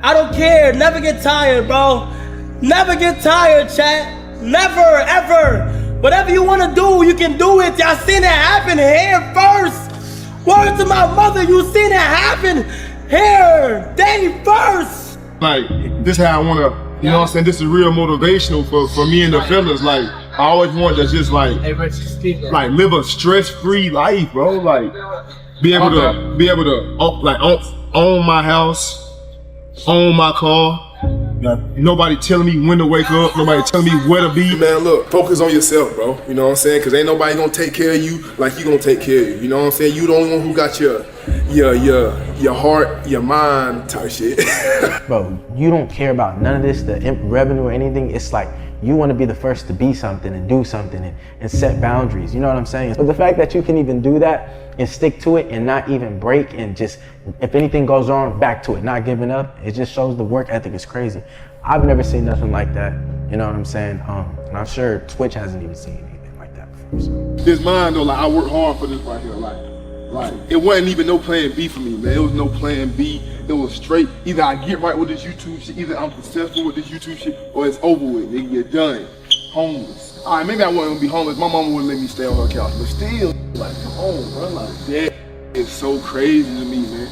I don't care. Never get tired, bro. Never get tired, chat. Never, ever. Whatever you want to do, you can do it. Y'all seen it happen here first. Word to my mother, you seen it happen here. They first. Like, this is how I want to, you know what I'm saying? This is real motivational for me and the fellas. Like, I always want to just like live a stress-free life, bro. Like, be able to own my house, own my car. Nobody telling me when to wake up, nobody telling me where to be. Man, look, focus on yourself, bro. You know what I'm saying? Because ain't nobody gonna take care of you like you gonna take care of you. You know what I'm saying? You the only one who got your heart, your mind type shit. Bro, you don't care about none of this, the revenue or anything. It's like you want to be the first to be something and do something and set boundaries. You know what I'm saying? But the fact that you can even do that and stick to it and not even break and just, if anything goes wrong, back to it, not giving up, it just shows the work ethic is crazy. I've never seen nothing like that. You know what I'm saying? And I'm sure Twitch hasn't even seen anything like that before. So. This mind though, like I worked hard for this right here. Like it wasn't even no plan B for me, man. It was no plan B. It was straight. Either I get right with this YouTube shit, either I'm successful with this YouTube shit, or it's over with. Nigga, you're done. homeless. All right, maybe I wasn't gonna be homeless. My mama wouldn't let me stay on her couch, but still, like, come on, bro. Like, that is so crazy to me, man.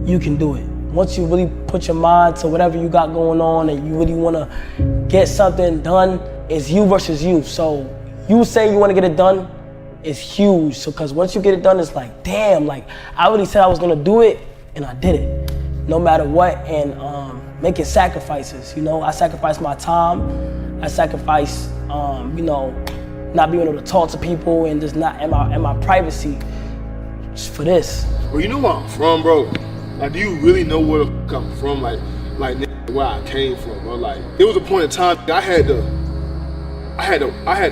You can do it. Once you really put your mind to whatever you got going on and you really want to get something done, it's you versus you. So you saying you want to get it done is huge. So because once you get it done, it's like, damn, like I really said I was going to do it and I did it no matter what. And making sacrifices, you know, I sacrificed my time. I sacrificed, you know, not being able to talk to people and just not in my privacy just for this. Well, you know where I'm from, bro. Like, do you really know where the fuck I'm from? Like where I came from, bro. Like, it was a point in time I had to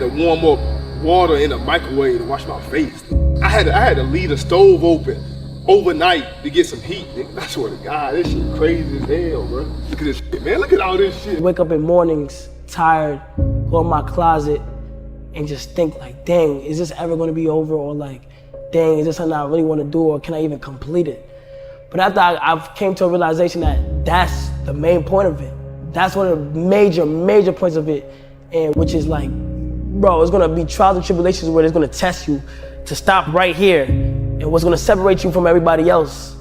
warm up water in a microwave to wash my face. I had to leave the stove open overnight to get some heat, nigga. I swear to God, this shit crazy as hell, bro. Look at this shit, man. Look at all this shit. Wake up in mornings, tired, go in my closet, and just think like, dang, is this ever gonna be over? Or like, dang, is this something I really wanna do, or can I even complete it? But after I came to a realization that that's the main point of it. That's one of the major points of it. And which is like, bro, it's gonna be trials and tribulations where it's gonna test you to stop right here. And what's gonna separate you from everybody else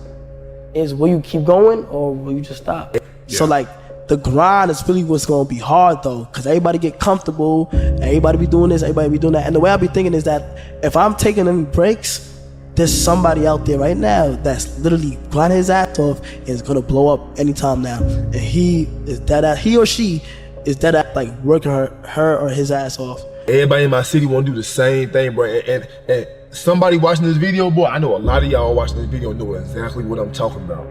is will you keep going or will you just stop? Yeah. So like, the grind is really what's gonna be hard though, because everybody get comfortable, everybody be doing this, everybody be doing that. And the way I be thinking is that if I'm taking any breaks, there's somebody out there right now that's literally grinding his ass off and is gonna blow up anytime now. And he or she is dead at like working her or his ass off. Everybody in my city wanna do the same thing, bro. And somebody watching this video, boy, I know a lot of y'all watching this video know exactly what I'm talking about.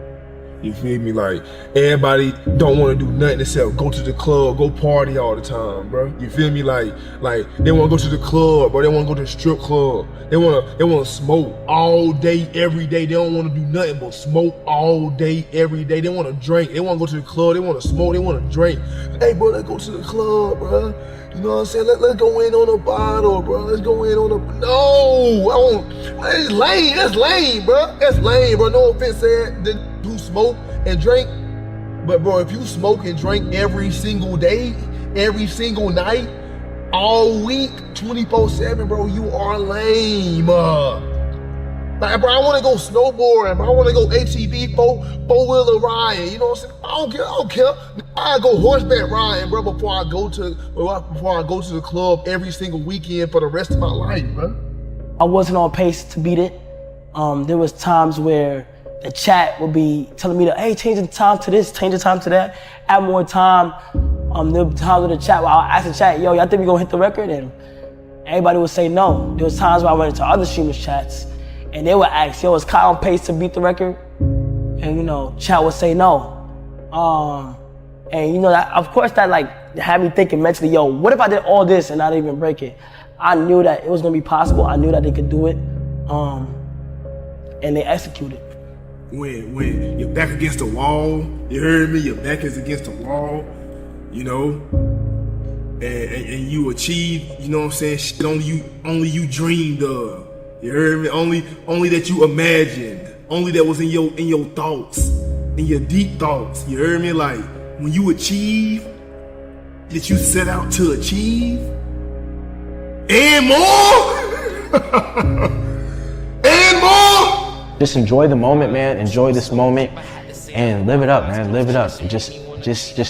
You feel me? Like, everybody don't want to do nothing except go to the club, go party all the time, bro. You feel me? Like they want to go to the club, bro. They want to go to the strip club. They want to smoke all day, every day. They don't want to do nothing but smoke all day, every day. They want to drink. They want to go to the club. They want to smoke. They want to drink. Hey, bro, let's go to the club, bro. You know what I'm saying? Let's go in on a bottle, bro. Let's go in on a... No! I won't... That's lame. That's lame, bro. That's lame, bro. No offense, said who smoke and drink. But, bro, if you smoke and drink every single day, every single night, all week, 24/7, bro, you are lame. Like, bro, I want to go snowboarding, bro. I want to go ATV, four-wheeler riding. You know what I'm saying? I don't care. I go horseback riding, bro, before I go to the club every single weekend for the rest of my life, bro. I wasn't on pace to beat it. There was times where the chat would be telling me to, hey, change the time to this, change the time to that, add more time. There were times in the chat where I'll ask the chat, yo, y'all think we gonna hit the record? And everybody would say no. There was times where I went into other streamers' chats and they would ask, yo, is Kyle on pace to beat the record? And you know, chat would say no. And you know, that, of course that like had me thinking mentally, yo, what if I did all this and not even break it? I knew that it was gonna be possible. I knew that they could do it. And they executed. When your back against the wall, you heard me, your back is against the wall, you know, and you achieve, you know what I'm saying, shit only you dreamed of. You heard me? Only that you imagined. Only that was in your thoughts, in your deep thoughts. You heard me? Like, when you achieve that you set out to achieve, and more, and more. Just enjoy the moment, man. Enjoy this moment and live it up, man. Live it up. Just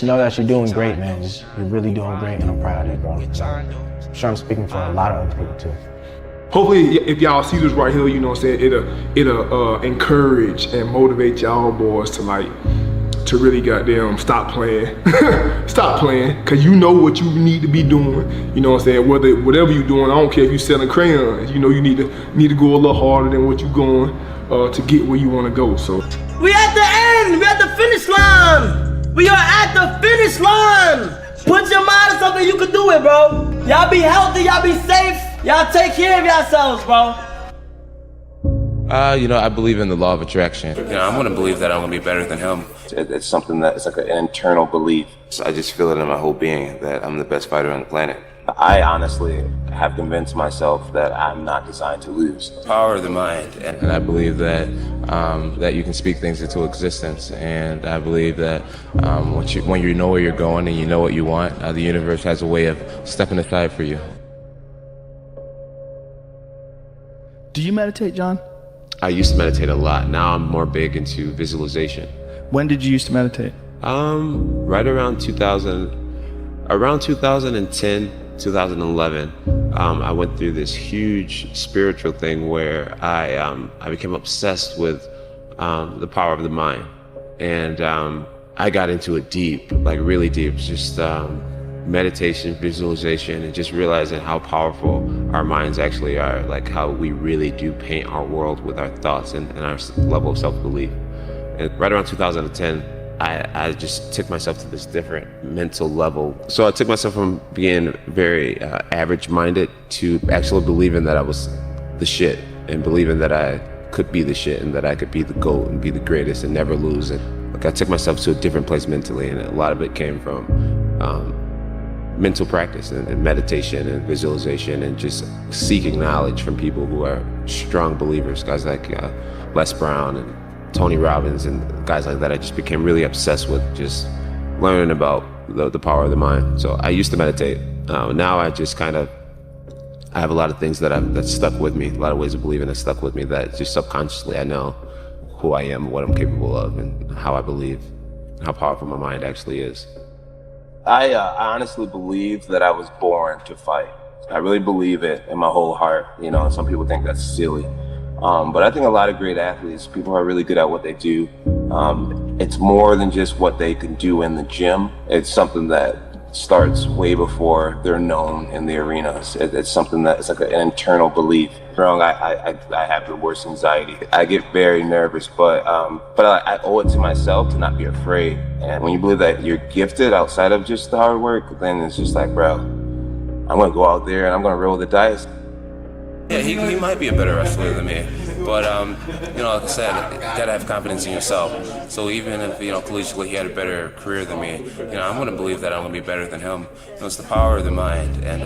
know that you're doing great, man. You're really doing great, and I'm proud of you, bro. I'm sure I'm speaking for a lot of other people too. Hopefully, if y'all see this right here, you know what I'm saying, it'll encourage and motivate y'all boys to really goddamn stop playing. Stop playing, cause you know what you need to be doing. You know what I'm saying? Whatever you're doing, I don't care if you're selling crayons. You know you need to go a little harder than what you're going to get where you want to go. So we at the end. We at the finish line. We are at the finish line. Put your mind on something, you can do it, bro. Y'all be healthy. Y'all be safe. Y'all take care of yourselves, bro. You know, I believe in the law of attraction. I'm gonna believe that I'm gonna be better than him. It's something that it's like an internal belief. So I just feel it in my whole being that I'm the best fighter on the planet. I honestly have convinced myself that I'm not designed to lose. Power of the mind. And I believe that that you can speak things into existence. And I believe that when you know where you're going and you know what you want, the universe has a way of stepping aside for you. Do you meditate, John? I used to meditate a lot. Now I'm more big into visualization. When did you used to meditate? Right around 2010, 2011, I went through this huge spiritual thing where I became obsessed with the power of the mind. And I got into it deep, like really deep, just meditation, visualization, and just realizing how powerful our minds actually are, like how we really do paint our world with our thoughts and our level of self-belief. And right around 2010, I just took myself to this different mental level. So I took myself from being very average-minded to actually believing that I was the shit, and believing that I could be the shit and that I could be the GOAT and be the greatest and never lose. And like I took myself to a different place mentally, and a lot of it came from mental practice and meditation and visualization and just seeking knowledge from people who are strong believers, guys like Les Brown and Tony Robbins and guys like that. I just became really obsessed with just learning about the power of the mind. So I used to meditate. Now I just I have a lot of things that stuck with me, a lot of ways of believing that stuck with me, that just subconsciously I know who I am, what I'm capable of, and how I believe, and how powerful my mind actually is. I honestly believe that I was born to fight. I really believe it in my whole heart. You know, some people think that's silly. But I think a lot of great athletes, people who are really good at what they do, it's more than just what they can do in the gym. It's something that starts way before they're known in the arenas. It's something that it's like an internal belief. I have the worst anxiety. I get very nervous, but I owe it to myself to not be afraid. And when you believe that you're gifted outside of just the hard work, then it's just like, bro, I'm gonna go out there and I'm gonna roll the dice. Yeah, he might be a better wrestler than me, but you know, like I said, you gotta have confidence in yourself. So even if, you know, collegiately he had a better career than me, you know, I'm gonna believe that I'm gonna be better than him. You know, it's the power of the mind, and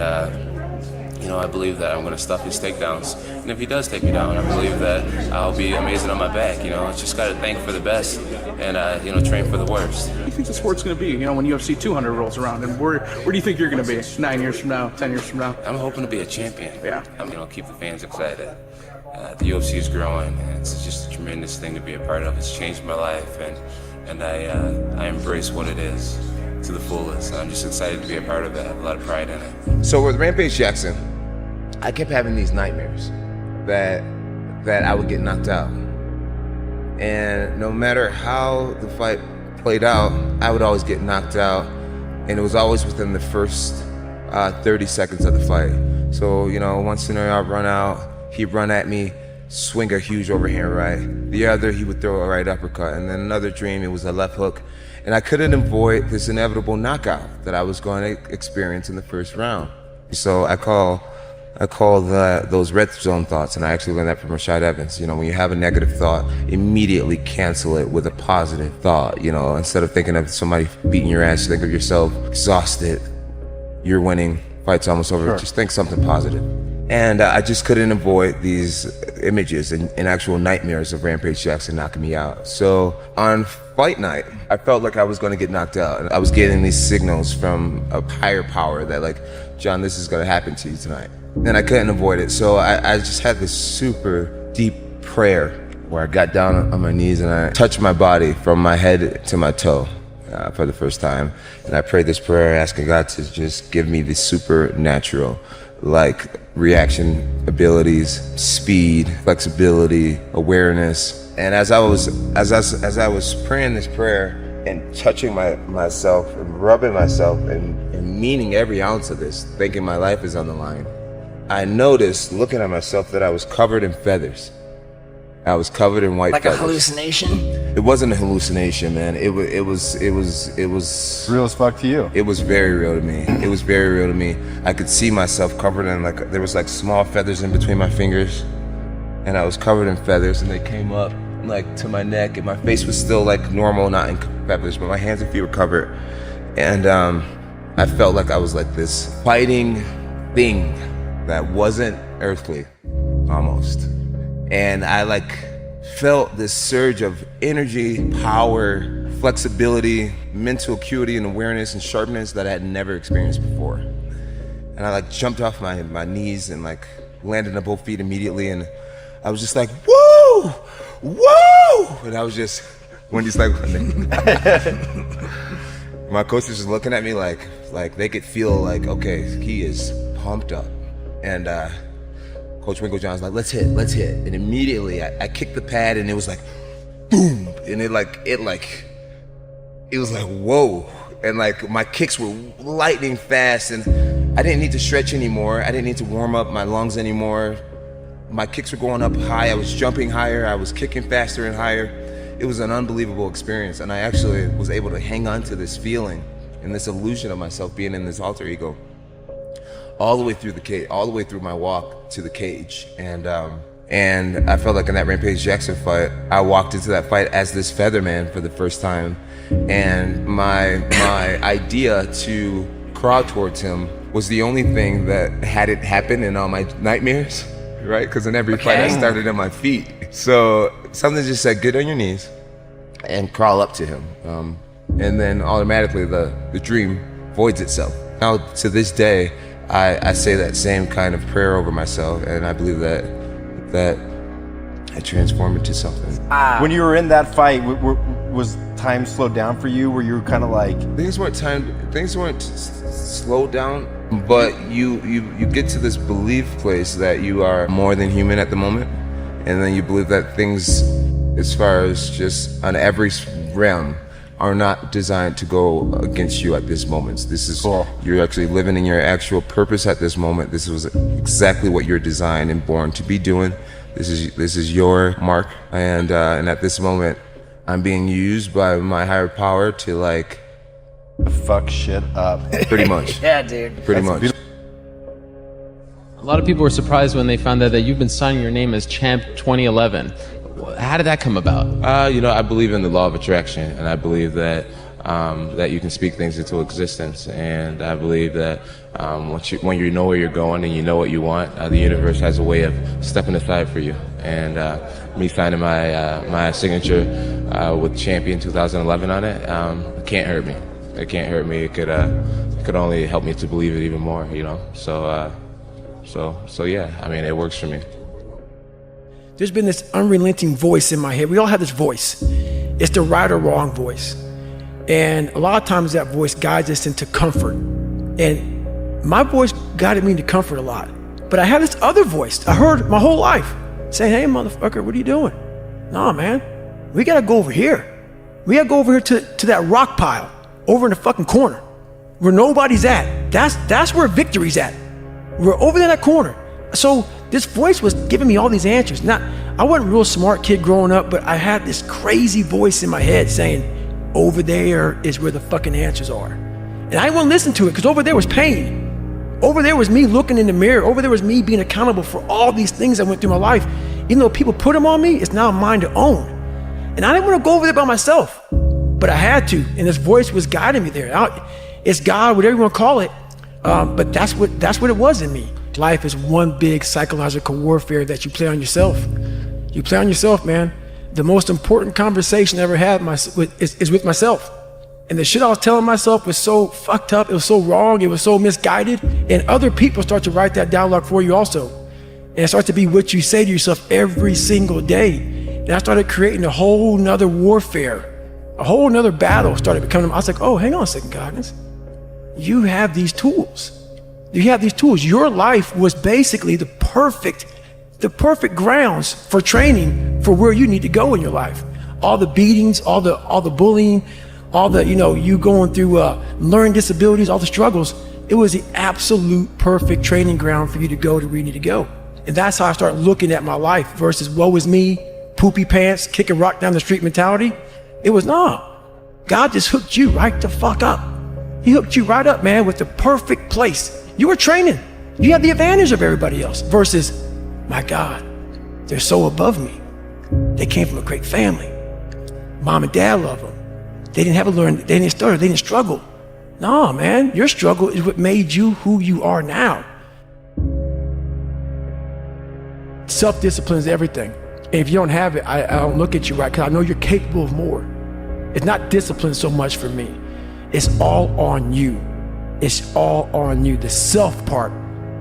you know, I believe that I'm gonna stuff his takedowns. And if he does take me down, I believe that I'll be amazing on my back. You know, I just gotta think for the best and you know, train for the worst. What do you think the sport's going to be, you know, when UFC 200 rolls around? And where do you think you're going to be 9 years from now, 10 years from now? I'm hoping to be a champion. Yeah. I'm, you know, keep the fans excited. The UFC is growing, and it's just a tremendous thing to be a part of. It's changed my life, and I embrace what it is to the fullest. I'm just excited to be a part of it. I have a lot of pride in it. So with Rampage Jackson, I kept having these nightmares that I would get knocked out. And no matter how the fight played out, I would always get knocked out. And it was always within the first 30 seconds of the fight. So, you know, one scenario I'd run out, he'd run at me, swing a huge overhand right. The other, he would throw a right uppercut. And then another dream, it was a left hook. And I couldn't avoid this inevitable knockout that I was going to experience in the first round. So I call those red zone thoughts, and I actually learned that from Rashad Evans. You know, when you have a negative thought, immediately cancel it with a positive thought. You know, instead of thinking of somebody beating your ass, think of yourself exhausted, you're winning, fight's almost over. Sure. Just think something positive. And I just couldn't avoid these images and actual nightmares of Rampage Jackson knocking me out. So on fight night, I felt like I was going to get knocked out. And I was getting these signals from a higher power that, like, John, this is going to happen to you tonight. And I couldn't avoid it. So I just had this super deep prayer where I got down on my knees and I touched my body from my head to my toe for the first time. And I prayed this prayer asking God to just give me the supernatural, like, reaction abilities, speed, flexibility, awareness. And as I was praying this prayer and touching myself and rubbing myself and meaning every ounce of this, thinking my life is on the line, I noticed, looking at myself, that I was covered in feathers. I was covered in white feathers. Like a hallucination? It wasn't a hallucination, man. It was real as fuck to you. It was very real to me. It was very real to me. I could see myself covered in, like, there was like small feathers in between my fingers, and I was covered in feathers, and they came up like to my neck, and my face was still like normal, not in feathers, but my hands and feet were covered. And I I felt like I was like this fighting thing that wasn't earthly, almost. And I like felt this surge of energy, power, flexibility, mental acuity and awareness and sharpness that I had never experienced before. And I like jumped off my knees and like landed on both feet immediately, and I was just like, woo, woo! And I was just, Wendy's like, my coach was just looking at me like they could feel like, okay, he is pumped up. And Coach Winkle John's like, let's hit. And immediately I kicked the pad and it was like, boom. And it was like, whoa. And like my kicks were lightning fast, and I didn't need to stretch anymore. I didn't need to warm up my lungs anymore. My kicks were going up high. I was jumping higher. I was kicking faster and higher. It was an unbelievable experience. And I actually was able to hang on to this feeling and this illusion of myself being in this alter ego all the way through the cage, all the way through my walk to the cage. And I felt like in that Rampage Jackson fight, I walked into that fight as this Featherman for the first time. And my idea to crawl towards him was the only thing that hadn't happened in all my nightmares, right? Because in every fight I started on my feet. So something just said, get on your knees and crawl up to him. And then automatically the dream voids itself. Now to this day, I say that same kind of prayer over myself, and I believe that I transform into something. When you were in that fight, was time slowed down for you? Were you kind of like... Things weren't slowed down, but you get to this belief place that you are more than human at the moment, and then you believe that things, as far as just on every realm, are not designed to go against you at this moment. This is cool. You're actually living in your actual purpose at this moment. This was exactly what you're designed and born to be doing. This is your mark, and at this moment, I'm being used by my higher power to like fuck shit up. Pretty much. Yeah, dude. Pretty much. A lot of people were surprised when they found out that you've been signing your name as Champ 2011. How did that come about? I believe in the law of attraction, and I believe that that you can speak things into existence. And I believe that when you know where you're going and you know what you want, the universe has a way of stepping aside for you. And me signing my signature with Champion 2011 on it, it can't hurt me. It can't hurt me. It could only help me to believe it even more. So yeah. I mean, it works for me. There's been this unrelenting voice in my head. We all have this voice. It's the right or wrong voice. And a lot of times that voice guides us into comfort. And my voice guided me into comfort a lot. But I have this other voice I heard my whole life saying, hey, motherfucker, what are you doing? Nah, man, we gotta go over here. We gotta go over here to that rock pile over in the fucking corner where nobody's at. That's where victory's at. We're over there in that corner. So this voice was giving me all these answers. I wasn't a real smart kid growing up, but I had this crazy voice in my head saying, over there is where the fucking answers are. And I wouldn't listen to it because over there was pain. Over there was me looking in the mirror. Over there was me being accountable for all these things I went through my life. Even though people put them on me, it's now mine to own. And I didn't want to go over there by myself, but I had to. And this voice was guiding me there. It's God, whatever you want to call it. But that's what it was in me. Life is one big psychological warfare that you play on yourself. You play on yourself, man. The most important conversation I ever had is with myself. And the shit I was telling myself was so fucked up, it was so wrong, it was so misguided. And other people start to write that dialogue for you also. And it starts to be what you say to yourself every single day. And I started creating a whole nother warfare. A whole nother battle started becoming. I was like, oh, hang on a second, Goggins. You have these tools. You have these tools. Your life was basically the perfect grounds for training for where you need to go in your life. All the beatings, all the bullying, all the, you going through learning disabilities, all the struggles. It was the absolute perfect training ground for you to go to where you need to go. And that's how I started looking at my life versus woe is me, poopy pants, kicking rock down the street mentality. It was God just hooked you right the fuck up. He hooked you right up, man, with the perfect place. You were training. You had the advantage of everybody else versus, my God, they're so above me. They came from a great family. Mom and dad love them. They didn't have to learn, they didn't stutter, they didn't struggle. No, man, your struggle is what made you who you are now. Self-discipline is everything. And if you don't have it, I don't look at you right, because I know you're capable of more. It's not discipline so much for me. It's all on you. It's all on you. The self part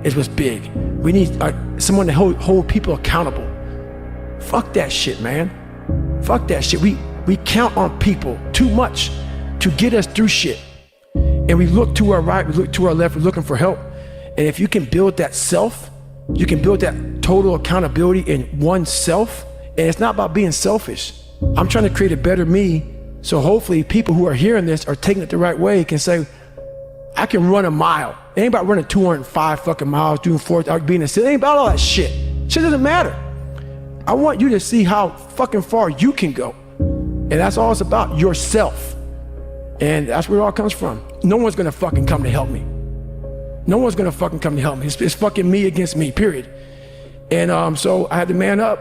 is what's big. We need someone to hold people accountable. Fuck that shit, man. Fuck that shit. We count on people too much to get us through shit. And we look to our right, we look to our left, we're looking for help. And if you can build that self, you can build that total accountability in oneself. And it's not about being selfish. I'm trying to create a better me. So hopefully people who are hearing this are taking it the right way, can say, I can run a mile. It ain't about running 205 fucking miles, doing 4 hours, being a city. It ain't about all that shit. Shit doesn't matter. I want you to see how fucking far you can go. And that's all it's about, yourself. And that's where it all comes from. No one's gonna fucking come to help me. No one's gonna fucking come to help me. It's fucking me against me, period. And so I had to man up.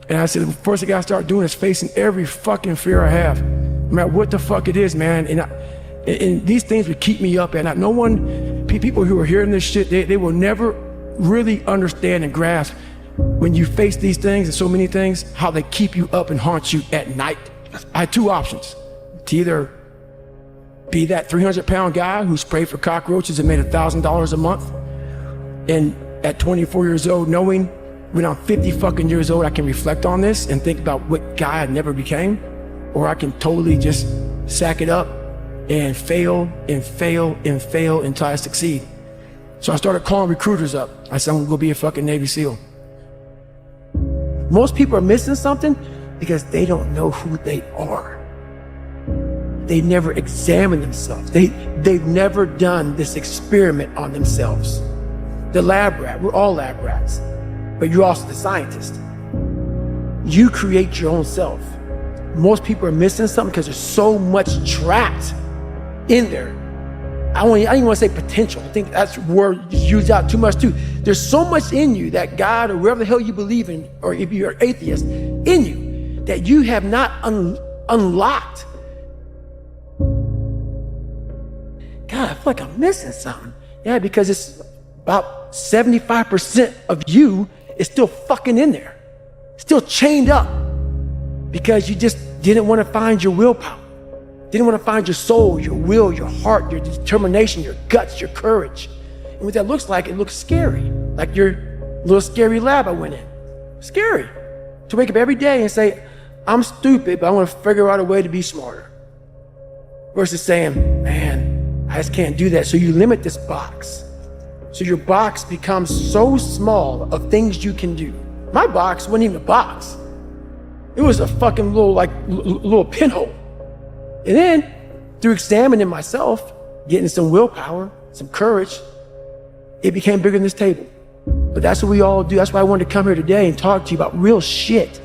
And I said, the first thing I gotta start doing is facing every fucking fear I have. No matter what the fuck it is, man. And these things would keep me up at night. No one, people who are hearing this shit, they will never really understand and grasp when you face these things and so many things, how they keep you up and haunt you at night. I had 2 options. To either be that 300-pound guy who sprayed for cockroaches and made $1,000 a month, and at 24 years old, knowing when I'm 50 fucking years old, I can reflect on this and think about what guy I never became, or I can totally just sack it up and fail and fail and fail until I succeed. So I started calling recruiters up. I said, I'm gonna go be a fucking Navy SEAL. Most people are missing something because they don't know who they are. They never examine themselves. They've never done this experiment on themselves. The lab rat, we're all lab rats, but you're also the scientist. You create your own self. Most people are missing something because there's so much trapped in there. I don't even want to say potential. I think that's a word used out too much too. There's so much in you that God or wherever the hell you believe in, or if you're an atheist, in you that you have not unlocked. God, I feel like I'm missing something. Yeah, because it's about 75% of you is still fucking in there, still chained up, because you just didn't want to find your willpower. Didn't want to find your soul, your will, your heart, your determination, your guts, your courage. And what that looks like, it looks scary. Like your little scary lab I went in. Scary. To wake up every day and say, I'm stupid, but I want to figure out a way to be smarter. Versus saying, man, I just can't do that. So you limit this box. So your box becomes so small of things you can do. My box wasn't even a box. It was a fucking little pinhole. And then, through examining myself, getting some willpower, some courage, it became bigger than this table. But that's what we all do. That's why I wanted to come here today and talk to you about real shit.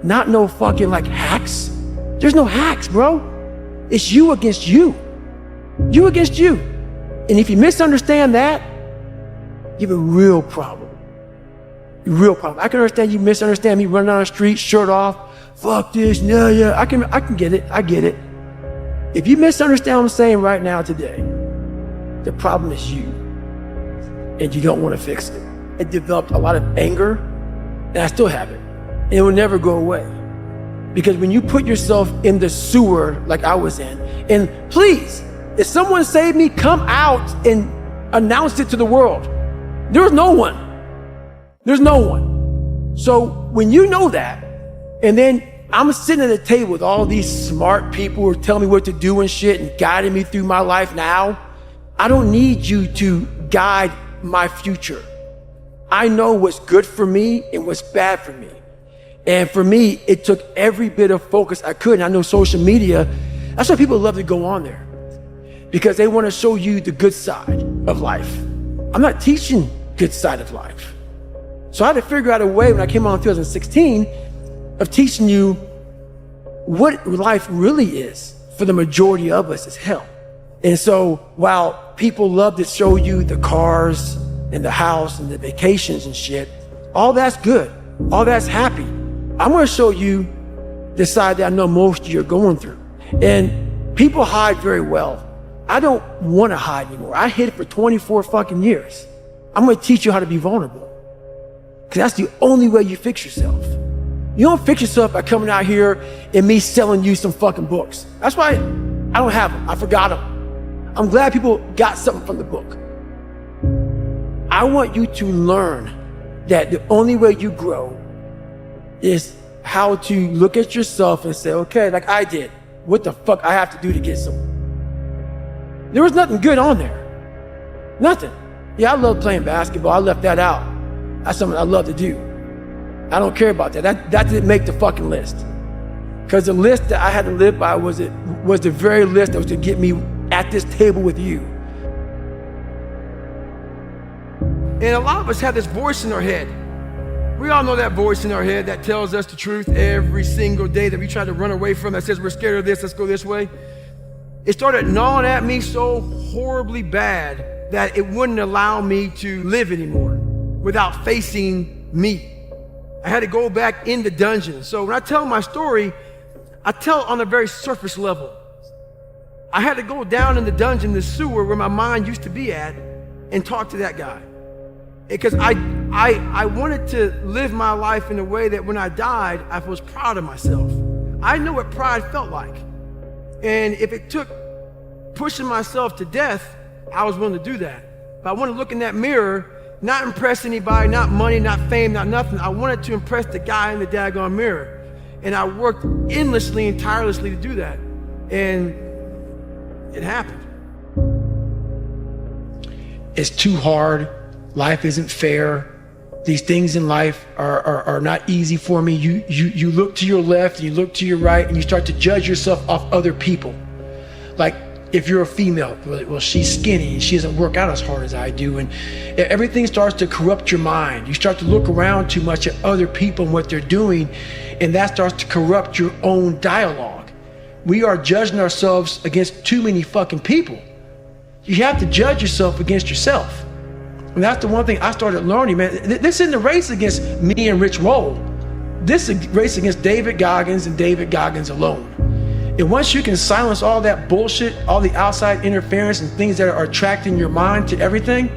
Not no fucking like hacks. There's no hacks, bro. It's you against you. You against you. And if you misunderstand that, you have a real problem. A real problem. I can understand you misunderstand me running down the street, shirt off, fuck this, yeah. I can get it. I get it. If you misunderstand what I'm saying right now today, the problem is you, and you don't want to fix it. I developed a lot of anger, and I still have it, and it will never go away. Because when you put yourself in the sewer like I was in, and please, if someone saved me, come out and announce it to the world. There was no one. There's no one. So when you know that, and then I'm sitting at a table with all these smart people who are telling me what to do and shit and guiding me through my life now. I don't need you to guide my future. I know what's good for me and what's bad for me. And for me, it took every bit of focus I could. And I know social media, that's why people love to go on there, because they want to show you the good side of life. I'm not teaching good side of life. So I had to figure out a way when I came on in 2016 of teaching you what life really is for the majority of us is hell. And so while people love to show you the cars and the house and the vacations and shit, all that's good, all that's happy. I'm gonna show you the side that I know most of you are going through. And people hide very well. I don't want to hide anymore. I hid it for 24 fucking years. I'm going to teach you how to be vulnerable. Because that's the only way you fix yourself. You don't fix yourself by coming out here and me selling you some fucking books. That's why I don't have them. I forgot them. I'm glad people got something from the book. I want you to learn that the only way you grow is how to look at yourself and say, okay, like I did, what the fuck I have to do to get some? There was nothing good on there. Nothing. Yeah, I love playing basketball. I left that out. That's something I love to do. I don't care about that. That didn't make the fucking list. Because the list that I had to live by was the very list that was to get me at this table with you. And a lot of us have this voice in our head. We all know that voice in our head that tells us the truth every single day that we try to run away from, that says we're scared of this, let's go this way. It started gnawing at me so horribly bad that it wouldn't allow me to live anymore without facing me. I had to go back in the dungeon. So when I tell my story, I tell it on a very surface level. I had to go down in the dungeon, the sewer where my mind used to be at, and talk to that guy. Because I wanted to live my life in a way that when I died, I was proud of myself. I know what pride felt like. And if it took pushing myself to death, I was willing to do that. But I wanted to look in that mirror, not impress anybody, not money, not fame, not nothing. I wanted to impress the guy in the daggone mirror. And I worked endlessly and tirelessly to do that. And it happened. It's too hard. Life isn't fair. These things in life are not easy for me. You look to your left and you look to your right and you start to judge yourself off other people. Like if you're a female, well, she's skinny and she doesn't work out as hard as I do. And everything starts to corrupt your mind. You start to look around too much at other people and what they're doing, and that starts to corrupt your own dialogue. We are judging ourselves against too many fucking people. You have to judge yourself against yourself. And that's the one thing I started learning, man. This isn't a race against me and Rich Roll. This is a race against David Goggins and David Goggins alone. And once you can silence all that bullshit, all the outside interference and things that are attracting your mind to everything,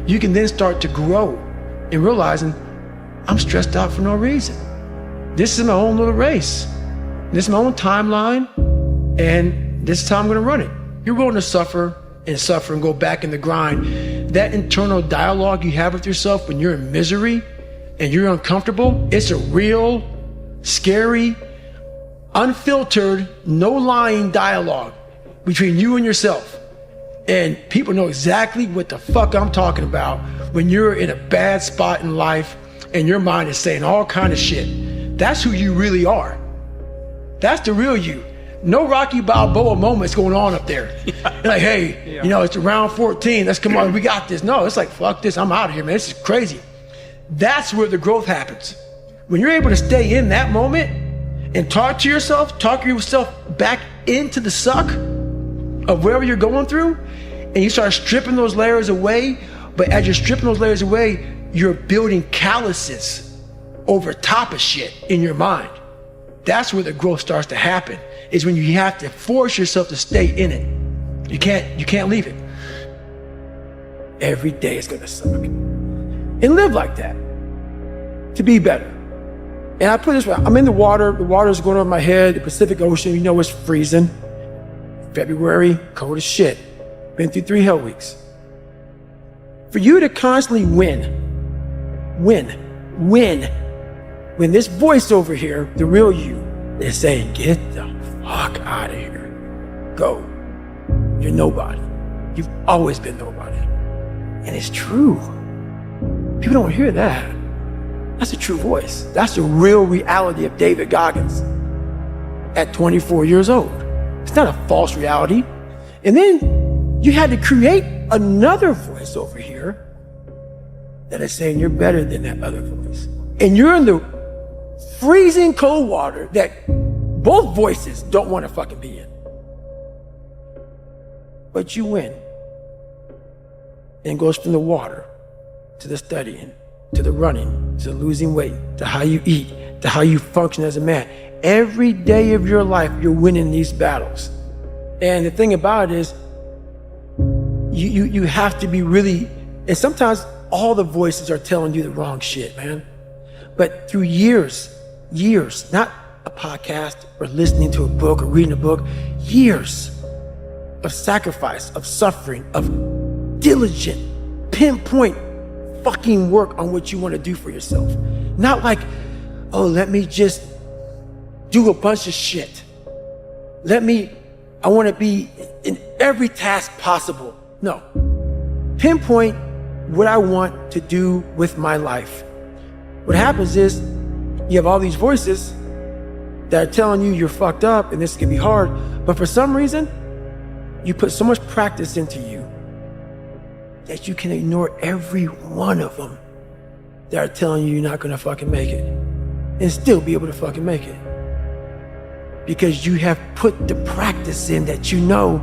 you can then start to grow and realizing I'm stressed out for no reason. This is my own little race. This is my own timeline, and this is how I'm gonna run it. You're willing to suffer and go back in the grind. That internal dialogue you have with yourself when you're in misery and you're uncomfortable, it's a real, scary, unfiltered, no lying dialogue between you and yourself. And people know exactly what the fuck I'm talking about when you're in a bad spot in life and your mind is saying all kind of shit. That's who you really are. That's the real you. No Rocky Balboa moments going on up there. You're like, hey, you know, it's round 14. Let's come on, we got this. No, it's like, fuck this, I'm out of here, man. This is crazy. That's where the growth happens. When you're able to stay in that moment and talk yourself back into the suck of wherever you're going through, and you start stripping those layers away, but as you're stripping those layers away, you're building calluses over top of shit in your mind. That's where the growth starts to happen, is when you have to force yourself to stay in it. You can't leave it. Every day is gonna suck. And live like that, to be better. And I put it this way, I'm in the water is going over my head, the Pacific Ocean, you know it's freezing. February, cold as shit. Been through 3 hell weeks. For you to constantly win, when this voice over here, the real you, is saying, get the fuck out of here. Go. You're nobody. You've always been nobody. And it's true. People don't hear that. That's a true voice. That's the real reality of David Goggins at 24 years old. It's not a false reality. And then you had to create another voice over here that is saying you're better than that other voice. And you're in the freezing cold water that both voices don't want to fucking be in. But you win. And it goes from the water to the studying, to the running, to the losing weight, to how you eat, to how you function as a man. Every day of your life, you're winning these battles. And the thing about it is, you have to be really, and sometimes all the voices are telling you the wrong shit, man. But through years, not a podcast or listening to a book or reading a book, years of sacrifice, of suffering, of diligent, pinpoint fucking work on what you want to do for yourself. Not like, oh, let me just do a bunch of shit. I want to be in every task possible. No. Pinpoint what I want to do with my life. What happens is you have all these voices that are telling you you're fucked up and this can be hard, but for some reason, you put so much practice into you that you can ignore every one of them that are telling you you're not gonna fucking make it and still be able to fucking make it. Because you have put the practice in that you know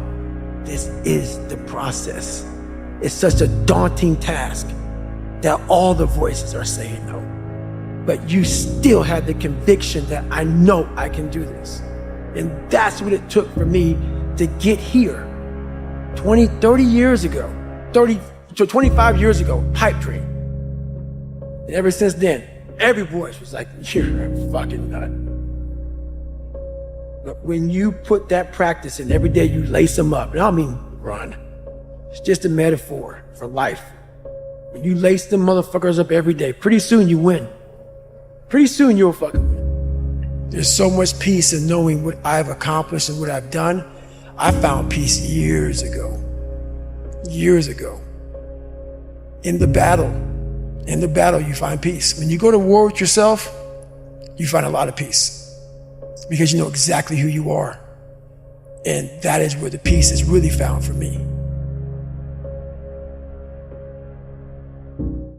this is the process. It's such a daunting task that all the voices are saying no. But you still have the conviction that I know I can do this. And that's what it took for me to get here. 30 years ago, 25 years ago, pipe dream. And ever since then, every voice was like, you're a fucking nut. But when you put that practice in, every day you lace them up, and I don't mean run. It's just a metaphor for life. When you lace them motherfuckers up every day, pretty soon you win. Pretty soon you'll fucking win. There's so much peace in knowing what I've accomplished and what I've done. I found peace years ago. Years ago. In the battle you find peace. When you go to war with yourself, you find a lot of peace. Because you know exactly who you are. And that is where the peace is really found for me.